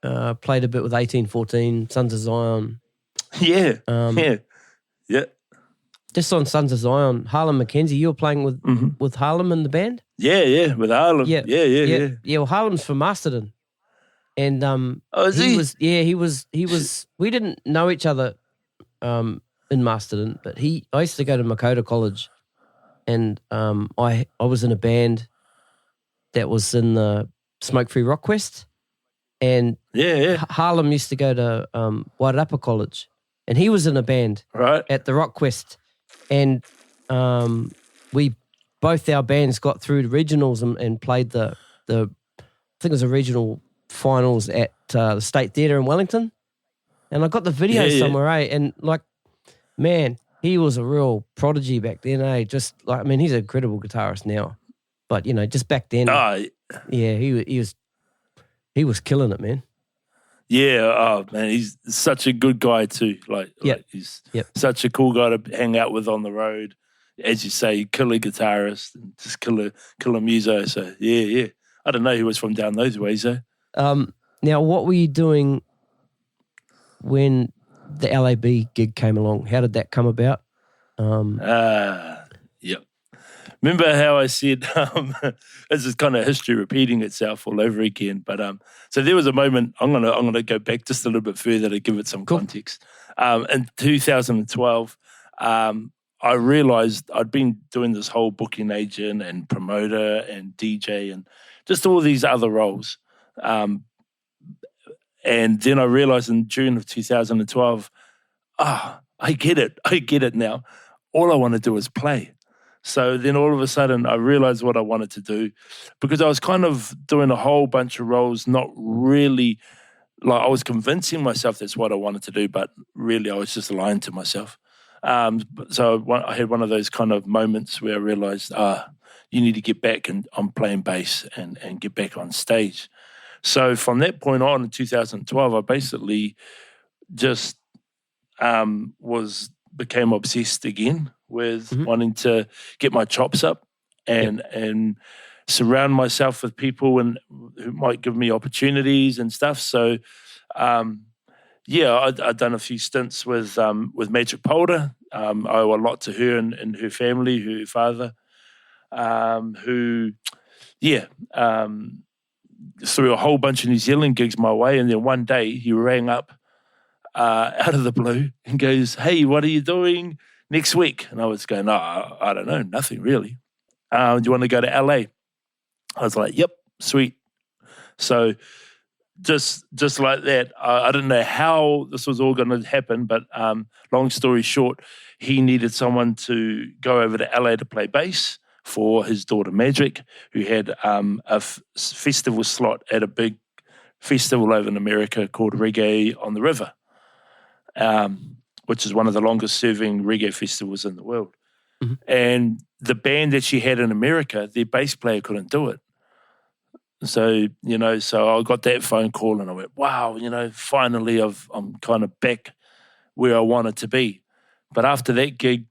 played a bit with 1814, Sons of Zion. Yeah. Yeah. Just on Sons of Zion, Harlan McKenzie, you were playing with Harlan in the band? Yeah, with Harlan. Yeah. Yeah, well, Harlan's from Masterton. And he was we didn't know each other in Masterton, but I used to go to Makota College, and I was in a band that was in the Smoke Free Rock Quest, and Harlan used to go to Wairarapa College, and he was in a band at the Rock Quest, and both our bands got through the regionals and played the I think it was a regional finals at the State Theatre in Wellington, and I got the video somewhere, and man, he was a real prodigy back then, just he's an incredible guitarist now, but just back then, he was killing it, man. Yeah, oh man, he's such a good guy too. He's such a cool guy to hang out with on the road. As you say, killer guitarist and just killer muso. So yeah. I don't know who was from down those ways though. Now, what were you doing when the LAB gig came along? How did that come about? Yep. Remember how I said this is kind of history repeating itself all over again. But so there was a moment. I'm gonna go back just a little bit further to give it some context. In 2012, I realized I'd been doing this whole booking agent and promoter and DJ and just all these other roles. And then I realized in June of 2012, I get it now. All I want to do is play. So then all of a sudden I realized what I wanted to do, because I was kind of doing a whole bunch of roles, not really, I was convincing myself that's what I wanted to do, but really I was just lying to myself. So I had one of those kind of moments where I realized, you need to get back and I'm playing bass and get back on stage. So from that point on in 2012, I basically just became obsessed again with wanting to get my chops up and surround myself with people who might give me opportunities and stuff. So I'd done a few stints with Magic Polder. I owe a lot to her and her family, her father, who threw a whole bunch of New Zealand gigs my way. And then one day he rang up out of the blue and goes, "Hey, what are you doing next week?" And I was going, I don't know, nothing really. Do you want to go to LA? I was like, yep, sweet. So just like that. I didn't know how this was all going to happen, but long story short, he needed someone to go over to LA to play bass for his daughter Magic, who had a festival slot at a big festival over in America called Reggae on the River, which is one of the longest serving reggae festivals in the world. Mm-hmm. And the band that she had in America, their bass player couldn't do it. So, so I got that phone call and I went, wow, finally I'm kind of back where I wanted to be. But after that gig,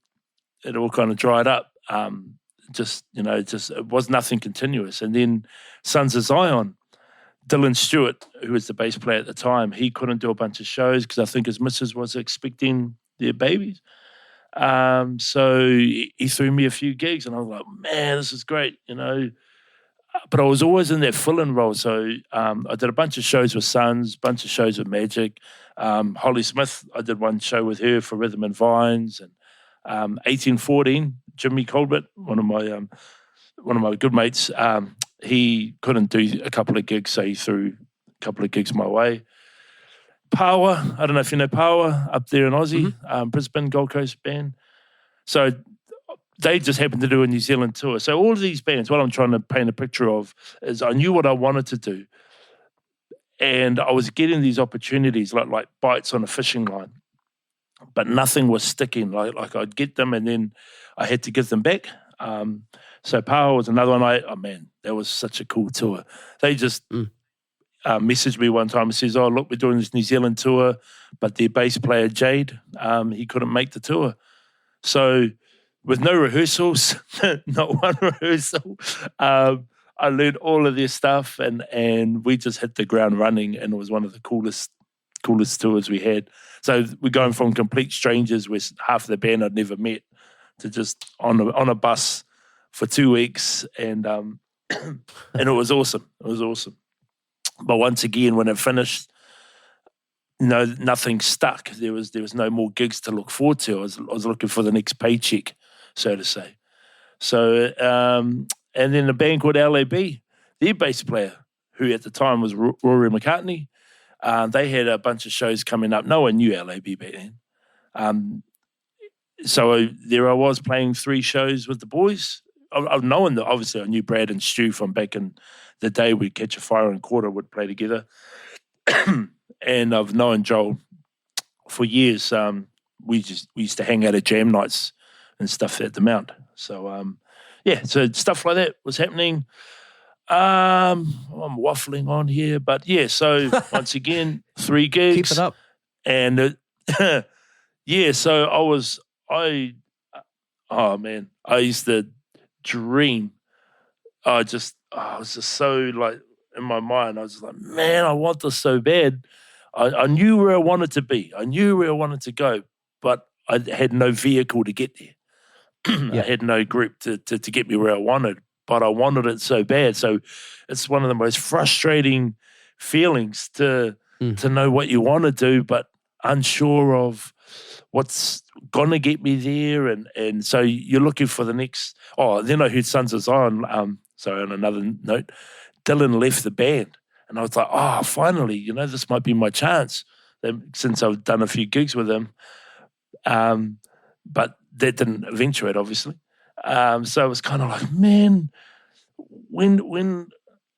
it all kind of dried up. Just it was nothing continuous. And then Sons of Zion, Dylan Stewart, who was the bass player at the time, he couldn't do a bunch of shows because I think his missus was expecting their babies. So he threw me a few gigs and I was like, man, this is great, But I was always in that fill-in role. So I did a bunch of shows with Sons, a bunch of shows with Magic. Holly Smith, I did one show with her for Rhythm and Vines. And 1814, Jimmy Colbert, one of my good mates, he couldn't do a couple of gigs, so he threw a couple of gigs my way. Power, I don't know if you know Power, up there in Aussie, Brisbane, Gold Coast band. So they just happened to do a New Zealand tour. So all of these bands, what I'm trying to paint a picture of is I knew what I wanted to do. And I was getting these opportunities like bites on a fishing line. But nothing was sticking. Like I'd get them and then I had to give them back. So Power was another one. Oh man, that was such a cool tour. They just messaged me one time and says, oh, look, we're doing this New Zealand tour, but their bass player, Jade, he couldn't make the tour. So with no rehearsals, not one rehearsal, I learned all of their stuff and we just hit the ground running, and it was one of the coolest tours we had. So we're going from complete strangers with half the band I'd never met to just on a bus for 2 weeks, and and it was awesome. It was awesome. But once again, when it finished, nothing stuck. There was no more gigs to look forward to. I was looking for the next paycheck, so to say. So and then a band called LAB, their bass player, who at the time was Rory McCartney, they had a bunch of shows coming up. No one knew LAB back then. So there I was playing 3 shows with the boys. I've known that, obviously I knew Brad and Stu from back in the day. We'd Catch a Fire and Quarter would play together. And I've known Joel for years. We used to hang out at jam nights and stuff at the Mount. So, so stuff like that was happening. I'm waffling on here, but so once again, 3 gigs. Keep it up. And so I used to dream. I was just so like in my mind, I was like, man, I want this so bad. I knew where I wanted to be. I knew where I wanted to go, but I had no vehicle to get there. I had no group to get me where I wanted, but I wanted it so bad. So it's one of the most frustrating feelings to know what you want to do, but unsure of what's going to get me there. And so you're looking for the next. Oh, then I heard Sons of Zion. So on another note, Dylan left the band. And I was like, oh, finally, this might be my chance, since I've done a few gigs with him. But that didn't eventuate, obviously. So it was kind of like, man, when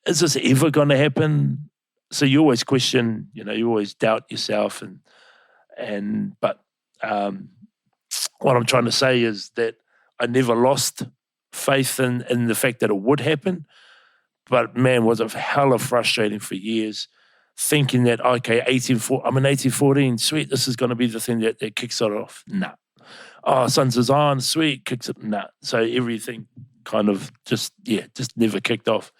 is this ever going to happen? So you always question, you always doubt yourself. But what I'm trying to say is that I never lost faith in the fact that it would happen. But man, was it hella frustrating for years, thinking that, okay, I'm in 1814, sweet, this is going to be the thing that kicks it off. Nah. Oh, Sons of Zion, sweet, kicks it. Nah. So everything kind of just never kicked off.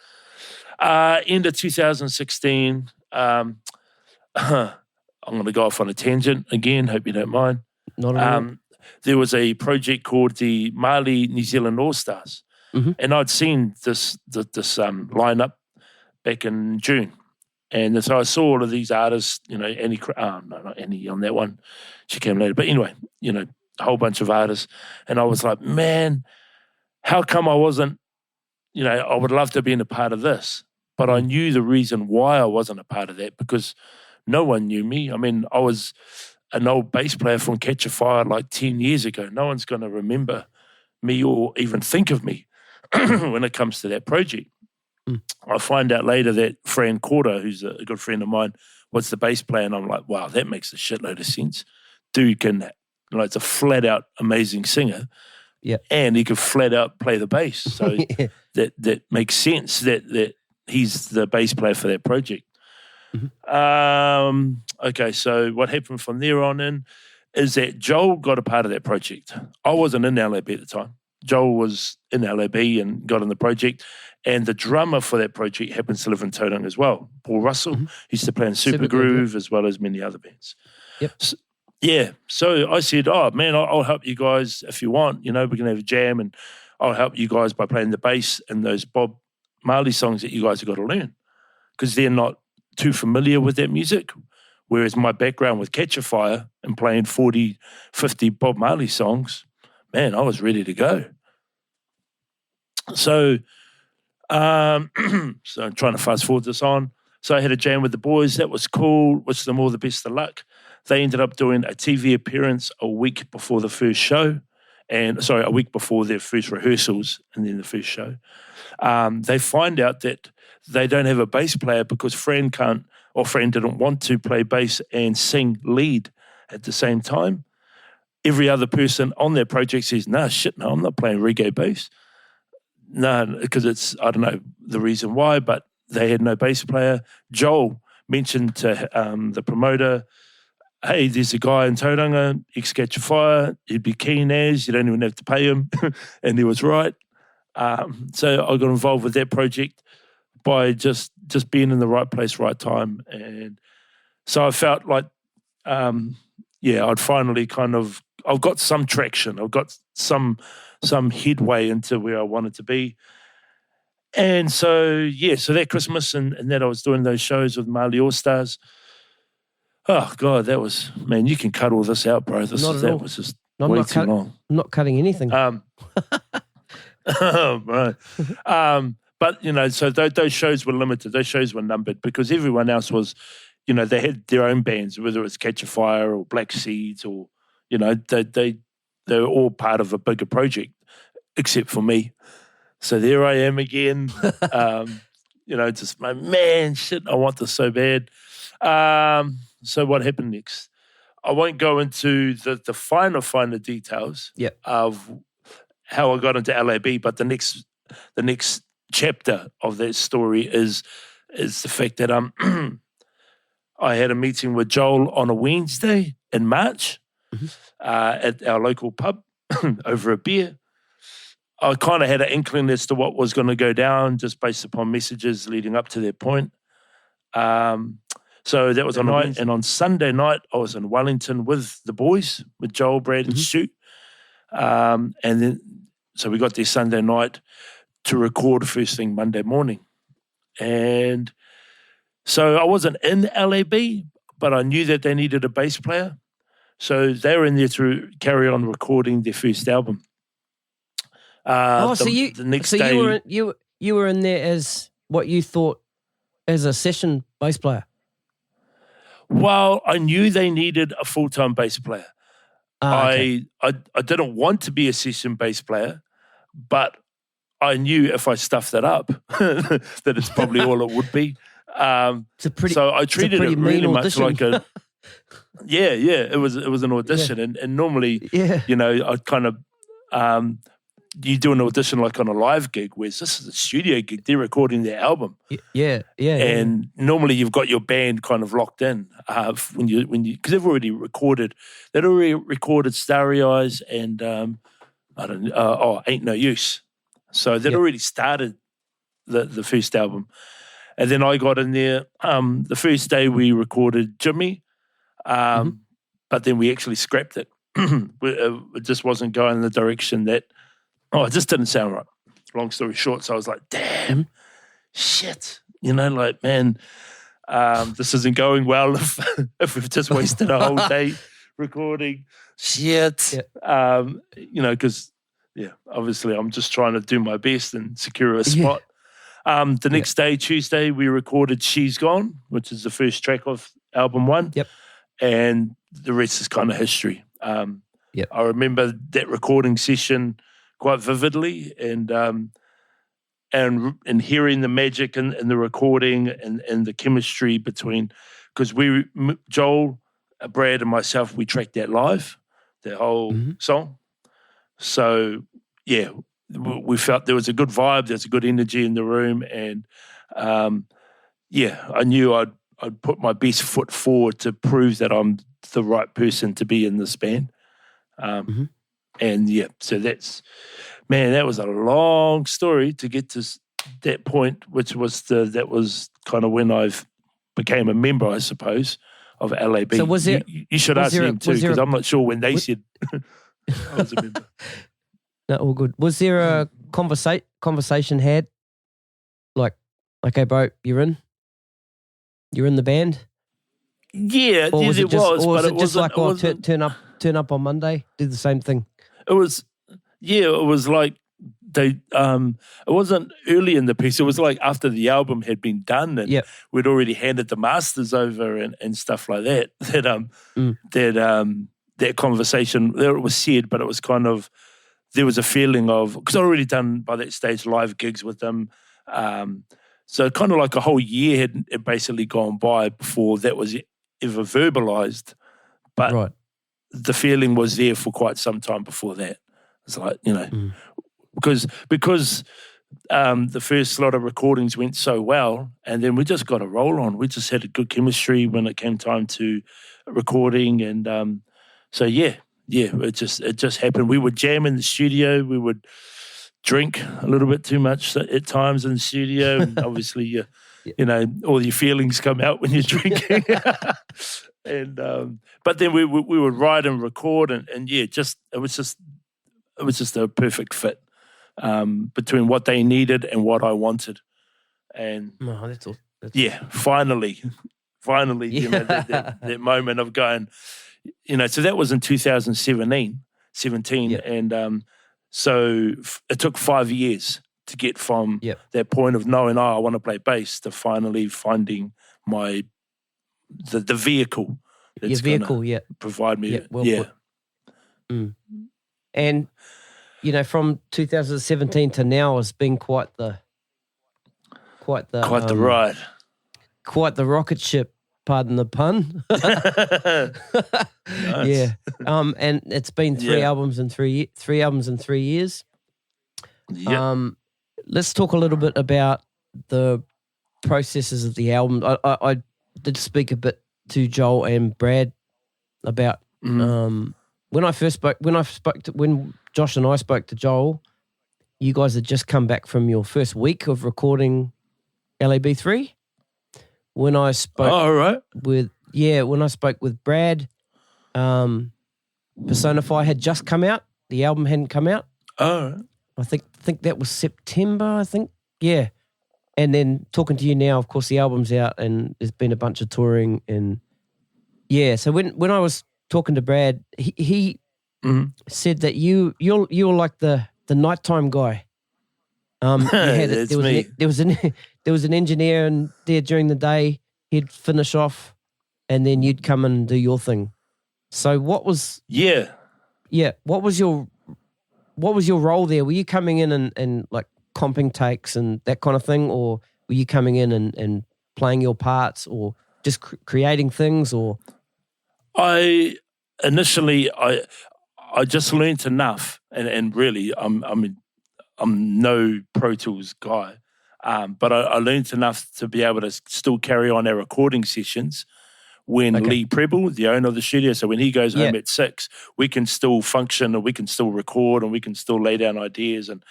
End of 2016, I'm going to go off on a tangent again, hope you don't mind. Not at all. There was a project called the Mali New Zealand All-Stars. Mm-hmm. And I'd seen this lineup back in June. And so I saw all of these artists, Annie, not Annie on that one. She came later. But anyway, a whole bunch of artists. And I was like, man, how come I wasn't, I would love to be in a part of this. but I knew the reason why I wasn't a part of that, because no one knew me. I mean, I was an old bass player from Catch a Fire like 10 years ago. No one's going to remember me or even think of me when it comes to that project. I find out later that Fran Corder, who's a good friend of mine, was the bass player, and I'm like, wow, that makes a shitload of sense. Dude can, it's a flat out amazing singer. Yeah. And he could flat out play the bass. So that makes sense that he's the bass player for that project. Okay, so what happened from there on in is that Joel got a part of that project. I wasn't in LAB at the time. Joel was in LAB and got in the project. And the drummer for that project happens to live in Tauranga as well. Paul Russell used to play in Super Groove as well as many other bands. Yep. So I said, oh, man, I'll help you guys if you want. You know, we can have a jam and I'll help you guys by playing the bass and those Bob Marley songs that you guys have got to learn, because they're not too familiar with that music. Whereas my background with Catch a Fire and playing 40, 50 Bob Marley songs, man, I was ready to go. So, so I'm trying to fast forward this on. So I had a jam with the boys. That was cool. Wish them all the best of luck. They ended up doing a TV appearance a week before the first show, a week before their first rehearsals and then the first show. They find out that they don't have a bass player because Fran didn't want to play bass and sing lead at the same time. Every other person on their project says, no, I'm not playing reggae bass. No, because I don't know the reason why, but they had no bass player. Joel mentioned to the promoter, hey, there's a guy in Tauranga, ex-Catch a Fire, he'd be keen as, you don't even have to pay him. And he was right. So I got involved with that project by just being in the right place, right time. And so I felt like, I'd finally I've got some traction. I've got some headway into where I wanted to be. And so that Christmas and that I was doing those shows with Marley All-Stars. Oh, God, that was, man, you can cut all this out, bro. Was just way too long. I'm not cutting anything. Right. But, so those shows were limited. Those shows were numbered because everyone else was, they had their own bands, whether it's Catch a Fire or Black Seeds or, they were all part of a bigger project, except for me. So there I am again. Just my man, shit, I want this so bad. So what happened next? I won't go into the finer details of how I got into LAB, but the next chapter of that story is the fact that I had a meeting with Joel on a Wednesday in March at our local pub over a beer. I kind of had an inkling as to what was going to go down just based upon messages leading up to that point. So that was a night. And on Sunday night, I was in Wellington with the boys, with Joel, Brad, and Stu. And then, so we got there Sunday night to record first thing Monday morning. And so I wasn't in LAB, but I knew that they needed a bass player. So they were in there to carry on recording their first album. The next day, you were in there as what you thought as a session bass player. Well, I knew they needed a full-time bass player. Okay. I didn't want to be a session bass player, but I knew if I stuffed that up, that it's probably all it would be. So I treated it really much like a. It was an audition, and normally, I kind of. You do an audition like on a live gig, whereas this is a studio gig. They're recording their album. And normally you've got your band kind of locked in when you because they've already recorded. They'd already recorded Starry Eyes and Ain't No Use. So they'd already started the first album, and then I got in there. The first day we recorded Jimmy, but then we actually scrapped it. It just wasn't going in the direction that. Oh, it just didn't sound right. Long story short, so I was like, damn, shit. Man, this isn't going well if we've just wasted a whole day recording. Shit. Because, obviously I'm just trying to do my best and secure a spot. The next day, Tuesday, we recorded She's Gone, which is the first track of album 1. Yep. And the rest is kind of history. I remember that recording session quite vividly, and hearing the magic in the recording and the chemistry between, because Joel, Brad, and myself, we tracked that live, that whole song. So yeah, we felt there was a good vibe, there's a good energy in the room, and I knew I'd put my best foot forward to prove that I'm the right person to be in this band. And so that was a long story to get to that point, which was that was kind of when I became a member, I suppose, of LAB. So was there? You should ask them too, because I'm not sure when they said I was a member. No, all good. Was there a conversation had? Like, okay, bro, you're in the band? Yeah, or was it was. Or was but it just like, turn up on Monday, do the same thing? It was like it wasn't early in the piece. It was like after the album had been done and we'd already handed the masters over and stuff like that. That conversation there was said, but it was kind of, there was a feeling of, because I'd already done by that stage live gigs with them. So kind of like a whole year had basically gone by before that was ever verbalized. But the feeling was there for quite some time before that. It's like, because the first lot of recordings went so well, and then we just got a roll on. We just had a good chemistry when it came time to recording, and it just happened. We would jam in the studio. We would drink a little bit too much at times in the studio, and obviously, all your feelings come out when you're drinking. And but then we would write and record, and it was just a perfect fit between what they needed and what I wanted. And finally, that moment of going, so that was in 2017, and so it took 5 years to get from that point of knowing, I want to play bass, to finally finding the vehicle that's going to provide me. Put. And from 2017 to now has been quite the ride, quite the rocket ship. Pardon the pun. Nice. Yeah. And it's been 3 albums in 3 years. Yeah. Let's talk a little bit about the processes of the album. I did speak a bit to Joel and Brad about when Josh and I spoke to Joel, you guys had just come back from your first week of recording LAB3. When I spoke when I spoke with Brad, Personify had just come out. The album hadn't come out. Oh, right. I think that was September, I think. Yeah. And then talking to you now, of course, the album's out and there's been a bunch of touring. And yeah, so when I was talking to Brad, he said that you're like the nighttime guy. There was an engineer in there during the day. He'd finish off, and then you'd come and do your thing. So what was what was your role there? Were you coming in and like comping takes and that kind of thing, or were you coming in and playing your parts, or just creating things? Or I just learnt enough, and really I'm no Pro Tools guy, but I learnt enough to be able to still carry on our recording sessions when Lee Preble, the owner of the studio, so when he goes home at 6, we can still function and we can still record and we can still lay down ideas, and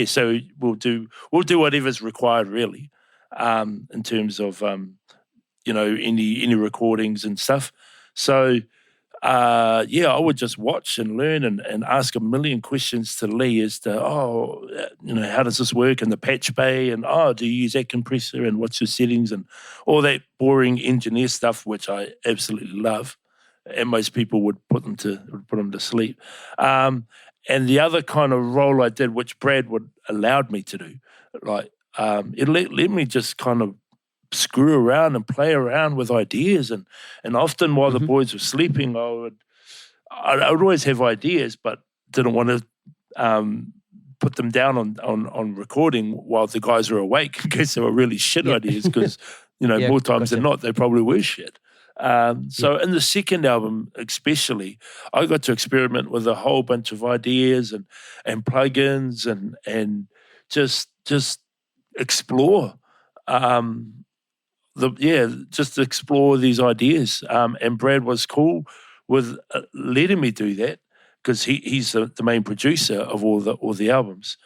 so we'll do whatever's required really, in terms of any recordings and stuff. So I would just watch and learn and ask a million questions to Lee as to, how does this work in the patch bay, and do you use that compressor, and what's your settings, and all that boring engineer stuff, which I absolutely love, and most people would put them to sleep. And the other kind of role I did, which Brad allowed me to do, like it let me just kind of screw around and play around with ideas. And often while the boys were sleeping, I would always have ideas, but didn't want to put them down on recording while the guys were awake in case they were really shit ideas, because, more times than not, they probably were shit. So in the second album especially, I got to experiment with a whole bunch of ideas and plugins and just explore. Just explore these ideas. And Brad was cool with letting me do that, because he's the main producer of all the albums.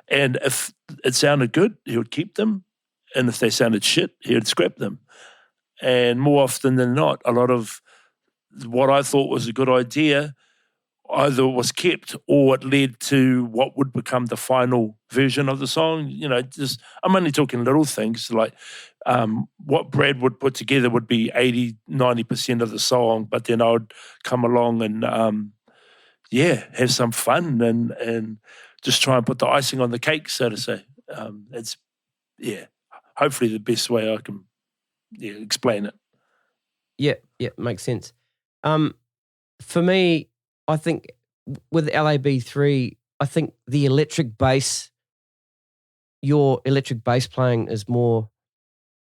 And if it sounded good, he would keep them. And if they sounded shit, he would scrap them. And more often than not, a lot of what I thought was a good idea either was kept or it led to what would become the final version of the song. I'm only talking little things like what Brad would put together would be 80-90% of the song, but then I would come along and have some fun and just try and put the icing on the cake, so to say. It's hopefully the best way I can explain it. Yeah, makes sense. For me, I think with LAB3, I think the electric bass, your electric bass playing is more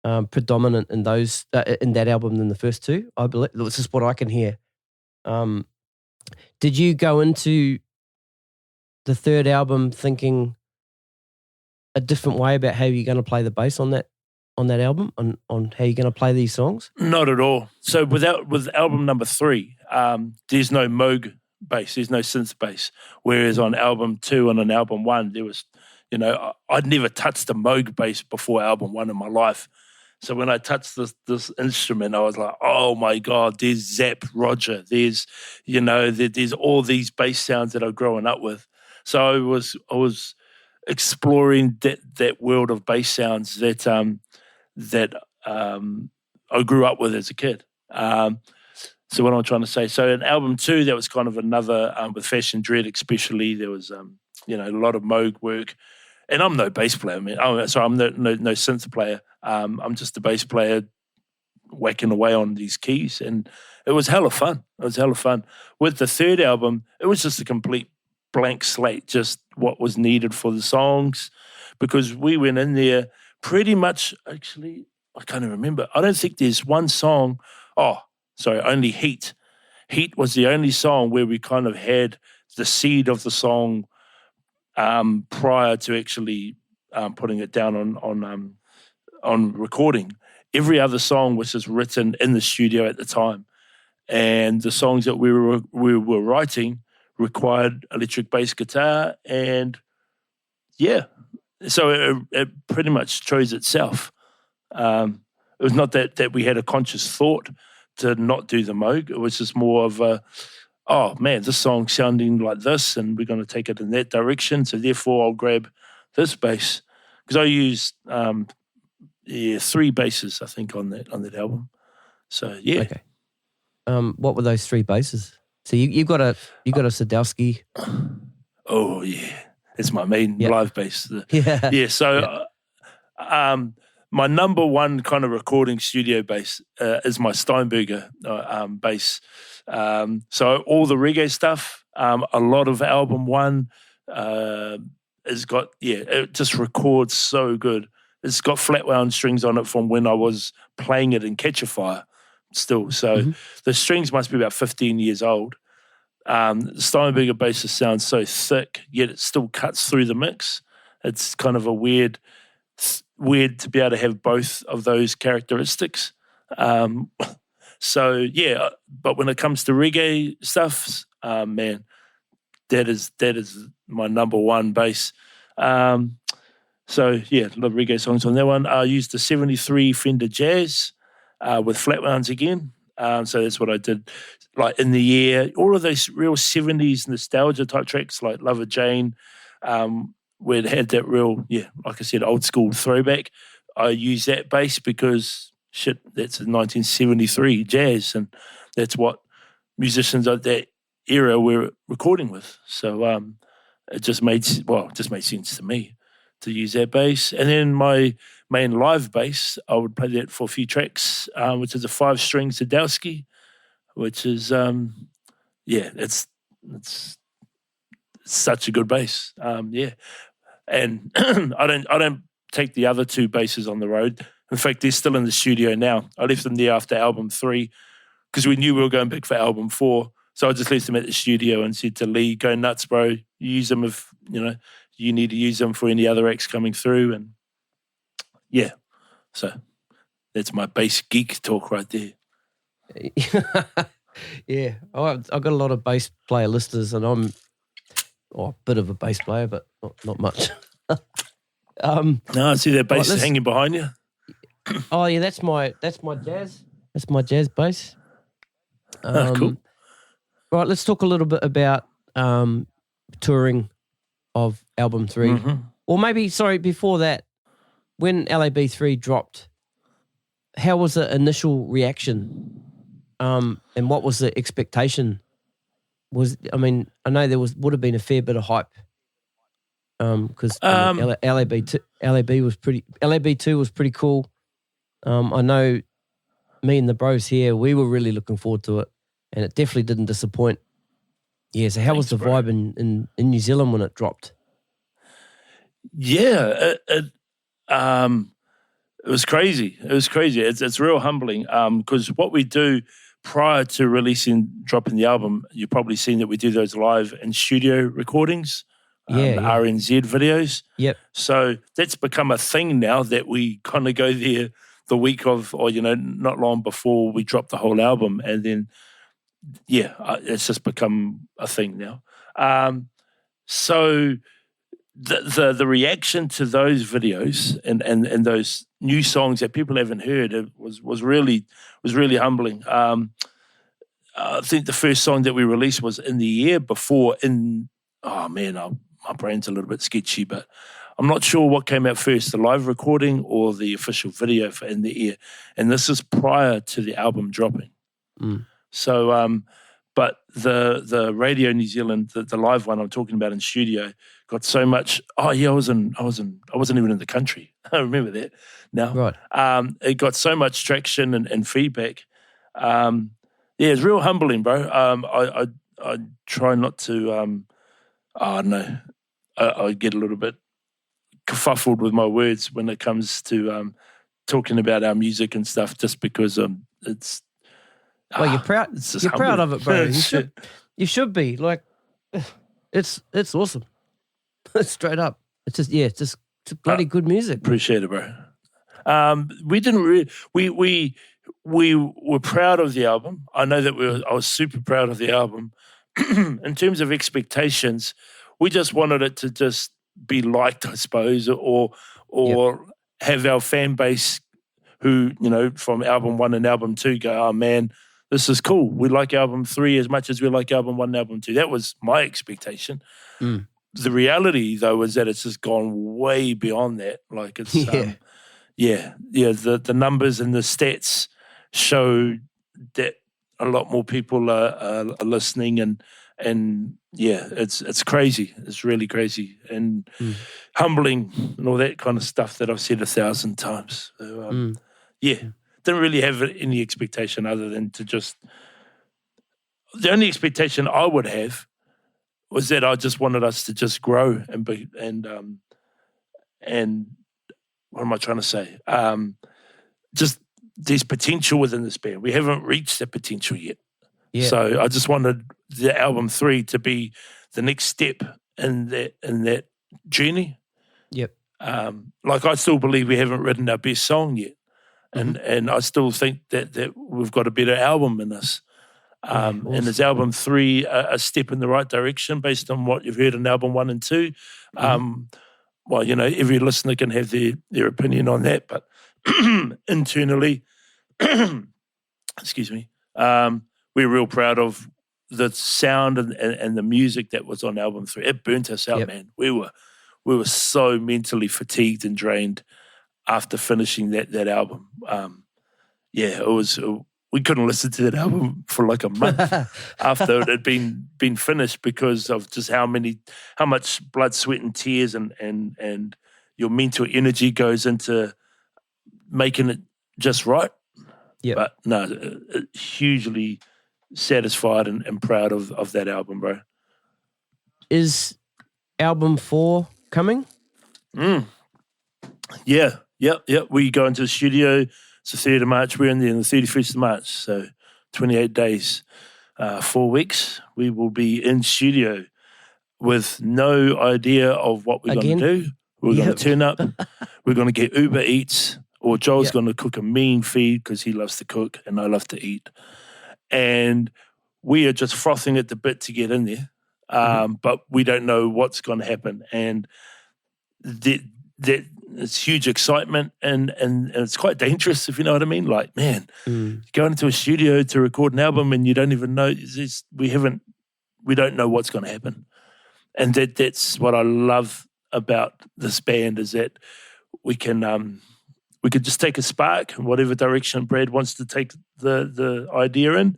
predominant in those in that album than the first two. I believe this is what I can hear. Did you go into the third album thinking a different way about how you're going to play the bass on that album, on how you're going to play these songs? Not at all. So with album number 3, there's no Moog bass, there's no synth bass. Whereas on album 2 and on album 1, there was, I'd never touched a Moog bass before album 1 in my life. So when I touched this instrument, I was like, oh my God, there's Zap Roger. There's, there's all these bass sounds that I've grown up with. So I was exploring that world of bass sounds that I grew up with as a kid. So what I'm trying to say, so in album 2, that was kind of another, with Fashion Dread especially, there was, a lot of Moog work. And I'm no bass player, man. I'm no synth player. I'm just a bass player whacking away on these keys. And it was hella fun. With the third album, it was just a complete blank slate, just what was needed for the songs. Because we went in there pretty much, actually, I can't even remember. I don't think there's one song. Only Heat. Heat was the only song where we kind of had the seed of the song prior to actually putting it down on recording. Every other song was just written in the studio at the time, and the songs that we were writing required electric bass guitar, and so it pretty much chose itself. It was not that we had a conscious thought to not do the Moog. It was just more of a, oh man, this song's sounding like this, and we're going to take it in that direction. So therefore, I'll grab this bass, because I used 3 basses, I think, on that album. So yeah. Okay. What were those 3 basses? So you got a Sadowski. Oh yeah, it's my main live bass. Yeah. So my number one kind of recording studio bass is my Steinberger bass. So all the reggae stuff, a lot of album 1 has got, it just records so good. It's got flat wound strings on it from when I was playing it in Catch a Fire still. So the strings must be about 15 years old. The Steinberger bass sounds so thick, yet it still cuts through the mix. It's kind of a weird to be able to have both of those characteristics. So yeah, but when it comes to reggae stuff, man, that is my number 1 bass. So yeah, love reggae songs on that one. I used the 73 Fender Jazz with flat wounds again. So that's what I did. Like In the Air, all of those real 70s nostalgia type tracks like Lover Jane, where it had that real, like I said, old school throwback. I use that bass because, that's a 1973 jazz, and that's what musicians of that era were recording with. So it just made sense to me to use that bass. And then my main live bass, I would play that for a few tracks, which is a 5-string Sadowski, which is it's such a good bass. And I don't take the other 2 basses on the road. In fact, they're still in the studio now. I left them there after album 3 because we knew we were going back for album 4. So I just left them at the studio and said to Lee, "Go nuts, bro. Use them if you need to use them for any other acts coming through." And yeah, so that's my bass geek talk right there. Yeah, I've got a lot of bass player listeners, and I'm a bit of a bass player, but not much. No, I see that bass hanging behind you. Oh yeah, that's my jazz. That's my jazz bass. Cool. Right, let's talk a little bit about touring of album 3, Mm-hmm. or maybe before that, when LAB3 dropped. How was the initial reaction? And what was the expectation? I know there would have been a fair bit of hype. Because LAB2 was pretty cool. I know me and the bros here, we were really looking forward to it, and it definitely didn't disappoint. Yeah, so how was the vibe in New Zealand when it dropped? Yeah, it was crazy. It was crazy. It's real humbling because what we do prior to dropping the album, you've probably seen that we do those live and studio recordings. RNZ videos. Yep. So that's become a thing now that we kind of go there the week of, or not long before we drop the whole album, and then it's just become a thing now. So the reaction to those videos and those new songs that people haven't heard was really humbling. I think the first song that we released was In the Year before my brain's a little bit sketchy, but I'm not sure what came out first, the live recording or the official video for In the Ear. And this is prior to the album dropping. Mm. So, but the Radio New Zealand, the live one I'm talking about in studio, got so much. Oh yeah, I wasn't even in the country. I remember that now. Right. It got so much traction and feedback. It's real humbling, bro. I try not to. I get a little bit kerfuffled with my words when it comes to talking about our music and stuff, just because it's. Well, you're proud. You're proud of it, bro. You should be. Like, it's awesome. Straight up, it's just bloody good music. Appreciate it, bro. We didn't we were proud of the album. I know that I was super proud of the album. In terms of expectations, we just wanted it to just be liked, I suppose, or have our fan base who, from album 1 and album 2 go, "Oh man, this is cool. We like album 3 as much as we like album 1 and album 2. That was my expectation. Mm. The reality, though, is that it's just gone way beyond that. Like it's, the numbers and the stats show that a lot more people are listening, and it's crazy. It's really crazy and humbling and all that kind of stuff that I've said 1,000 times. So, didn't really have any expectation other than to just. The only expectation I would have was that I just wanted us to just grow and be and what am I trying to say? Just there's potential within this band. We haven't reached that potential yet. Yeah. So I just wanted the album 3 to be the next step in that journey. Yep. Like I still believe we haven't written our best song yet. And I still think that we've got a better album in us. Awesome. And is album 3 a step in the right direction based on what you've heard in album 1 and 2? Well, every listener can have their opinion on that, but internally, excuse me, we're real proud of the sound and the music that was on album 3. It burnt us out, man. We were so mentally fatigued and drained after finishing that album. It was. We couldn't listen to that album for like a month after it had been finished because of just how much blood, sweat, and tears and your mental energy goes into making it just right. Yeah. But no, hugely satisfied and proud of that album, bro. Is album 4 coming? Yeah. We go into the studio. It's the 3rd of March. We're in there on the 31st of March. So 28 days, 4 weeks. We will be in studio with no idea of what we're going to do. We're going to turn up. We're going to get Uber Eats, or Joel's going to cook a mean feed because he loves to cook and I love to eat. And we are just frothing at the bit to get in there. But we don't know what's going to happen. And it's huge excitement and it's quite dangerous, if you know what I mean. Like, man, going into a studio to record an album and you don't even know, we don't know what's going to happen. And that's what I love about this band, is that we could just take a spark in whatever direction Brad wants to take the idea in,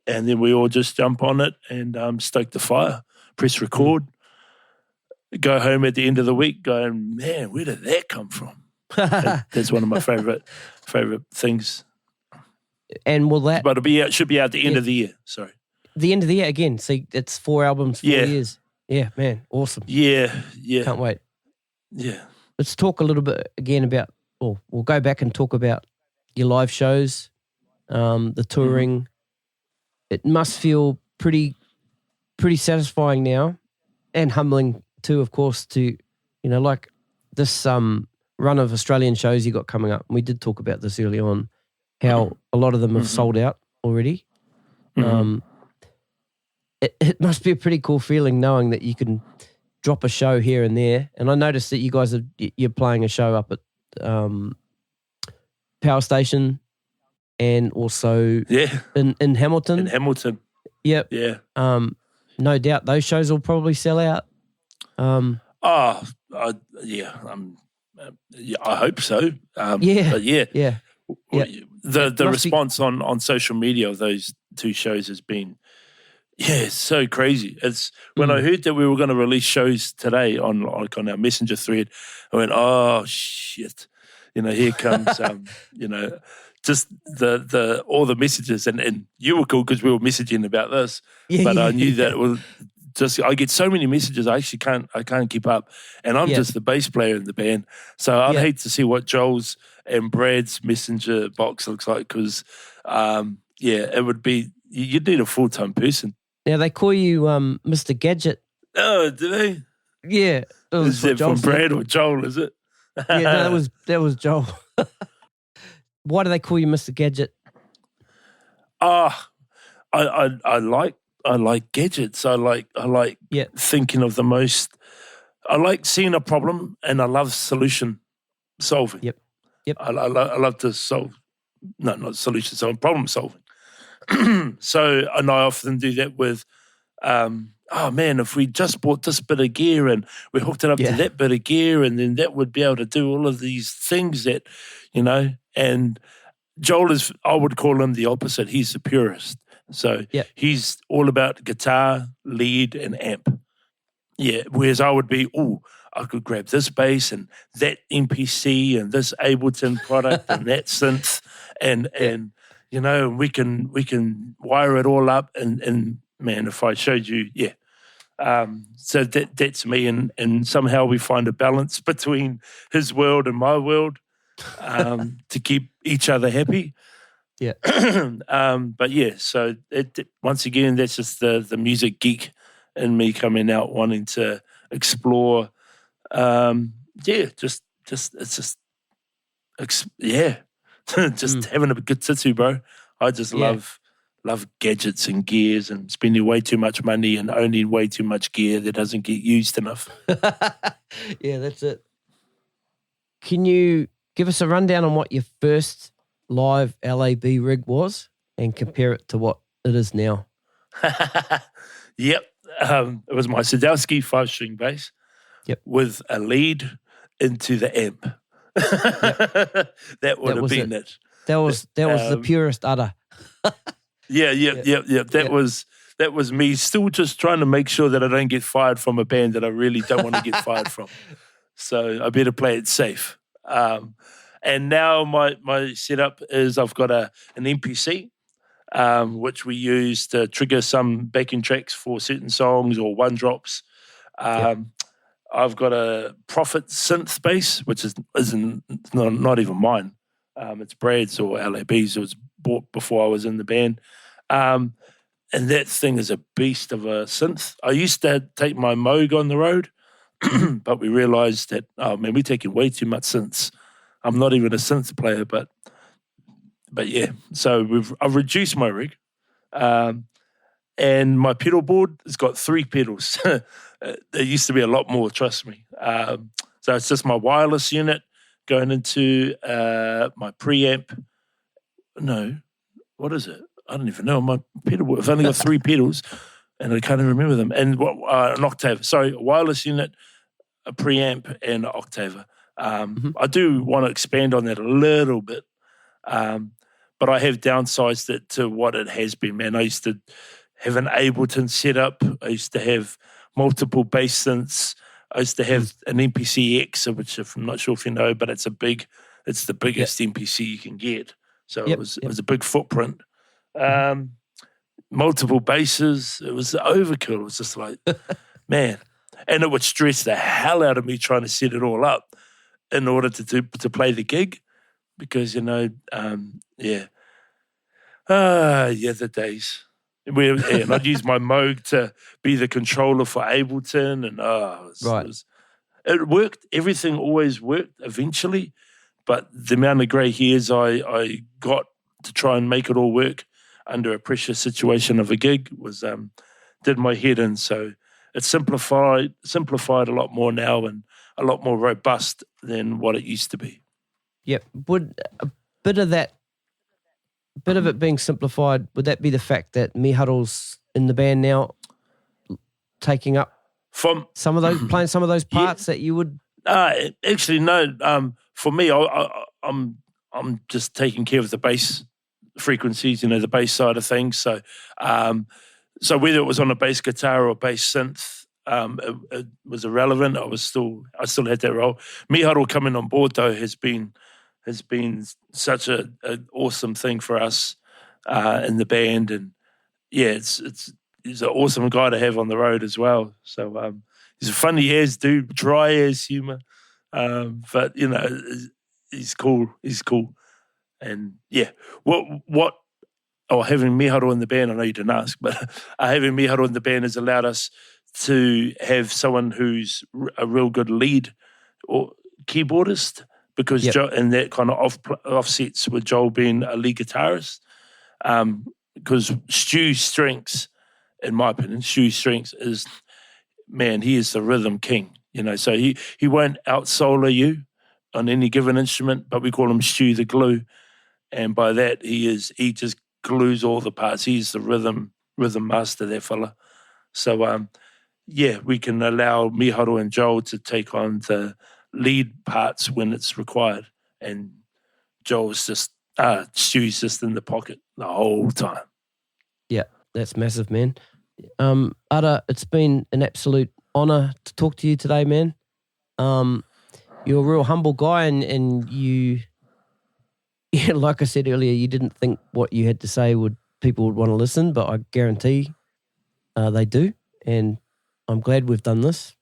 and then we all just jump on it and stoke the fire, press record, go home at the end of the week going, man, where did that come from? That's one of my favorite things. And will that? But should be out the end of the year. Sorry. The end of the year again. So it's 4 albums, 4 years. Yeah, man, awesome. Yeah. Can't wait. Yeah. Let's talk a little bit again about, or we'll go back and talk about your live shows, the touring. It must feel pretty satisfying now, and humbling too, of course, to, like this run of Australian shows you got coming up. And we did talk about this early on, how a lot of them have sold out already. It must be a pretty cool feeling knowing that you can drop a show here and there. And I noticed that you guys you're playing a show up at Power Station and also in Hamilton. In Hamilton. Yep. Yeah. No doubt those shows will probably sell out. I hope so. But the response on social media of those 2 shows has been, it's so crazy. It's when I heard that we were going to release shows today on our messenger thread, I went, oh shit, here comes just the all the messages, and you were cool because we were messaging about this, but I knew that it was just, I get so many messages I actually can't keep up, and I'm just the bass player in the band, so I'd hate to see what Joel's and Brad's messenger box looks like, because it would be, you'd need a full-time person. Now they call you Mr. Gadget. Oh, do they? Yeah. Is that from Brad or Joel, is it? Yeah, that was Joel. Why do they call you Mr. Gadget? I like gadgets. I like thinking of the most. I like seeing a problem, and I love solution solving. Yep. I love to solve, not solution solving, problem solving. So, and I often do that with, if we just bought this bit of gear and we hooked it up to that bit of gear, and then that would be able to do all of these things that, and Joel is, I would call him the opposite. He's the purist. So he's all about guitar, lead, and amp. Yeah, whereas I would be, I could grab this bass and that MPC and this Ableton product and that synth and we can wire it all up and man, if I showed you, so that's me, and somehow we find a balance between his world and my world to keep each other happy. Yeah. But so once again, that's just the music geek in me coming out, wanting to explore. Just having a good tattoo, bro. I just love gadgets and gears and spending way too much money and owning way too much gear that doesn't get used enough. Yeah, that's it. Can you give us a rundown on what your first live LAB rig was and compare it to what it is now? Yep. It was my Sadowski 5-string bass with a lead into the amp. That would have been it. That was the purest udder. That was me still just trying to make sure that I don't get fired from a band that I really don't want to get fired from. so I better play it safe. And now my setup is I've got an MPC, which we use to trigger some backing tracks for certain songs or one drops. I've got a Prophet synth bass, which isn't not even mine. It's Brad's or LAB's. It was bought before I was in the band. And that thing is a beast of a synth. I used to take my Moog on the road, but we realised that, we're taking way too much synths. I'm not even a synth player, but yeah. So I've reduced my rig. And my pedal board has got 3 pedals. There used to be a lot more, trust me. So it's just my wireless unit going into my preamp. No, what is it? I don't even know. My pedal board, I've only got 3 pedals, and I can't even remember them. And an octave. Sorry, a wireless unit, a preamp, and an octaver. I do want to expand on that a little bit, but I have downsized it to what it has been, man. I used to have an Ableton setup. I used to have multiple bass synths. I used to have an MPC X, which I'm not sure if you know, but it's the biggest MPC you can get. So it was a big footprint. Multiple basses. It was overkill. It was just like, man. And it would stress the hell out of me trying to set it all up in order to play the gig, because, the days. And I'd use my Moog to be the controller for Ableton, and it worked. Everything always worked eventually, but the amount of grey hairs I got to try and make it all work under a pressure situation of a gig did my head in. So it's simplified a lot more now and a lot more robust than what it used to be. Yep. Would a bit of it being simplified, would that be the fact that Miharu's in the band now, taking up playing some of those parts that you would? Actually, no. For me, I'm just taking care of the bass frequencies, the bass side of things. So, so whether it was on a bass guitar or bass synth, it was irrelevant. I still had that role. Miharu coming on board though has been such an awesome thing for us in the band, and he's an awesome guy to have on the road as well. So he's a funny as dude, dry as humour, but he's cool. He's cool, and having Miharu in the band, I know you didn't ask, but having Miharu in the band has allowed us to have someone who's a real good lead or keyboardist. Because Joe, and that kind of offsets with Joel being a lead guitarist. Because Stu's strengths, in my opinion, is, man, he is the rhythm king. So he won't out-solo you on any given instrument, but we call him Stu the glue. And by that, he just glues all the parts. He's the rhythm master, that fella. So, we can allow Miharu and Joel to take on the lead parts when it's required, and Stu's just in the pocket the whole time. Yeah, that's massive, man. Ara, it's been an absolute honour to talk to you today, man. You're a real humble guy, and you, like I said earlier, you didn't think what you had to say people would want to listen, but I guarantee they do, and I'm glad we've done this.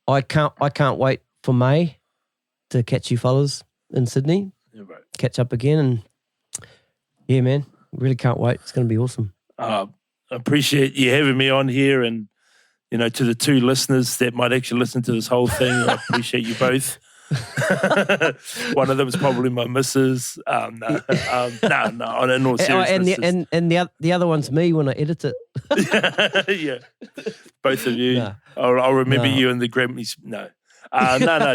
I can't wait for May to catch you fellas in Sydney. Yeah, right. Catch up again, and yeah, man, really can't wait. It's going to be awesome. I appreciate you having me on here, and to the 2 listeners that might actually listen to this whole thing, I appreciate you both. One of them is probably my missus. No. In all seriousness. And the other one's me when I edit it. Yeah, both of you. No. I'll remember you in the Grammys. No,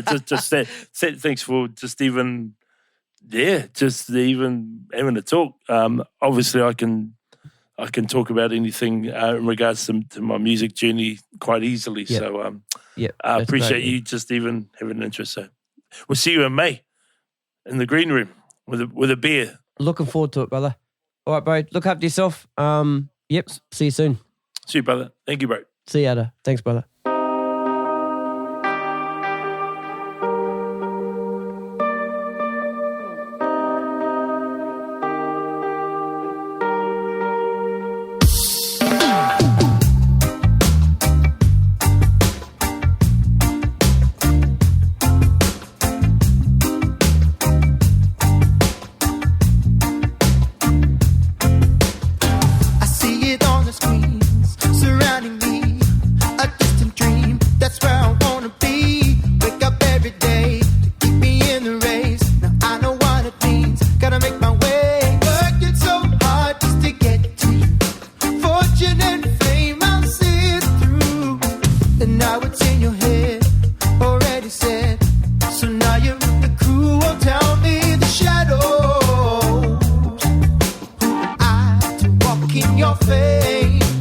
just that. Thanks for just even having a talk. Obviously, I can talk about anything in regards to my music journey quite easily. Yep. So I appreciate you just even having an interest. So we'll see you in May in the green room with a beer. Looking forward to it, brother. All right, bro. Look after yourself. See you soon. See you, brother. Thank you, bro. See you, Ada. Thanks, brother. in your face.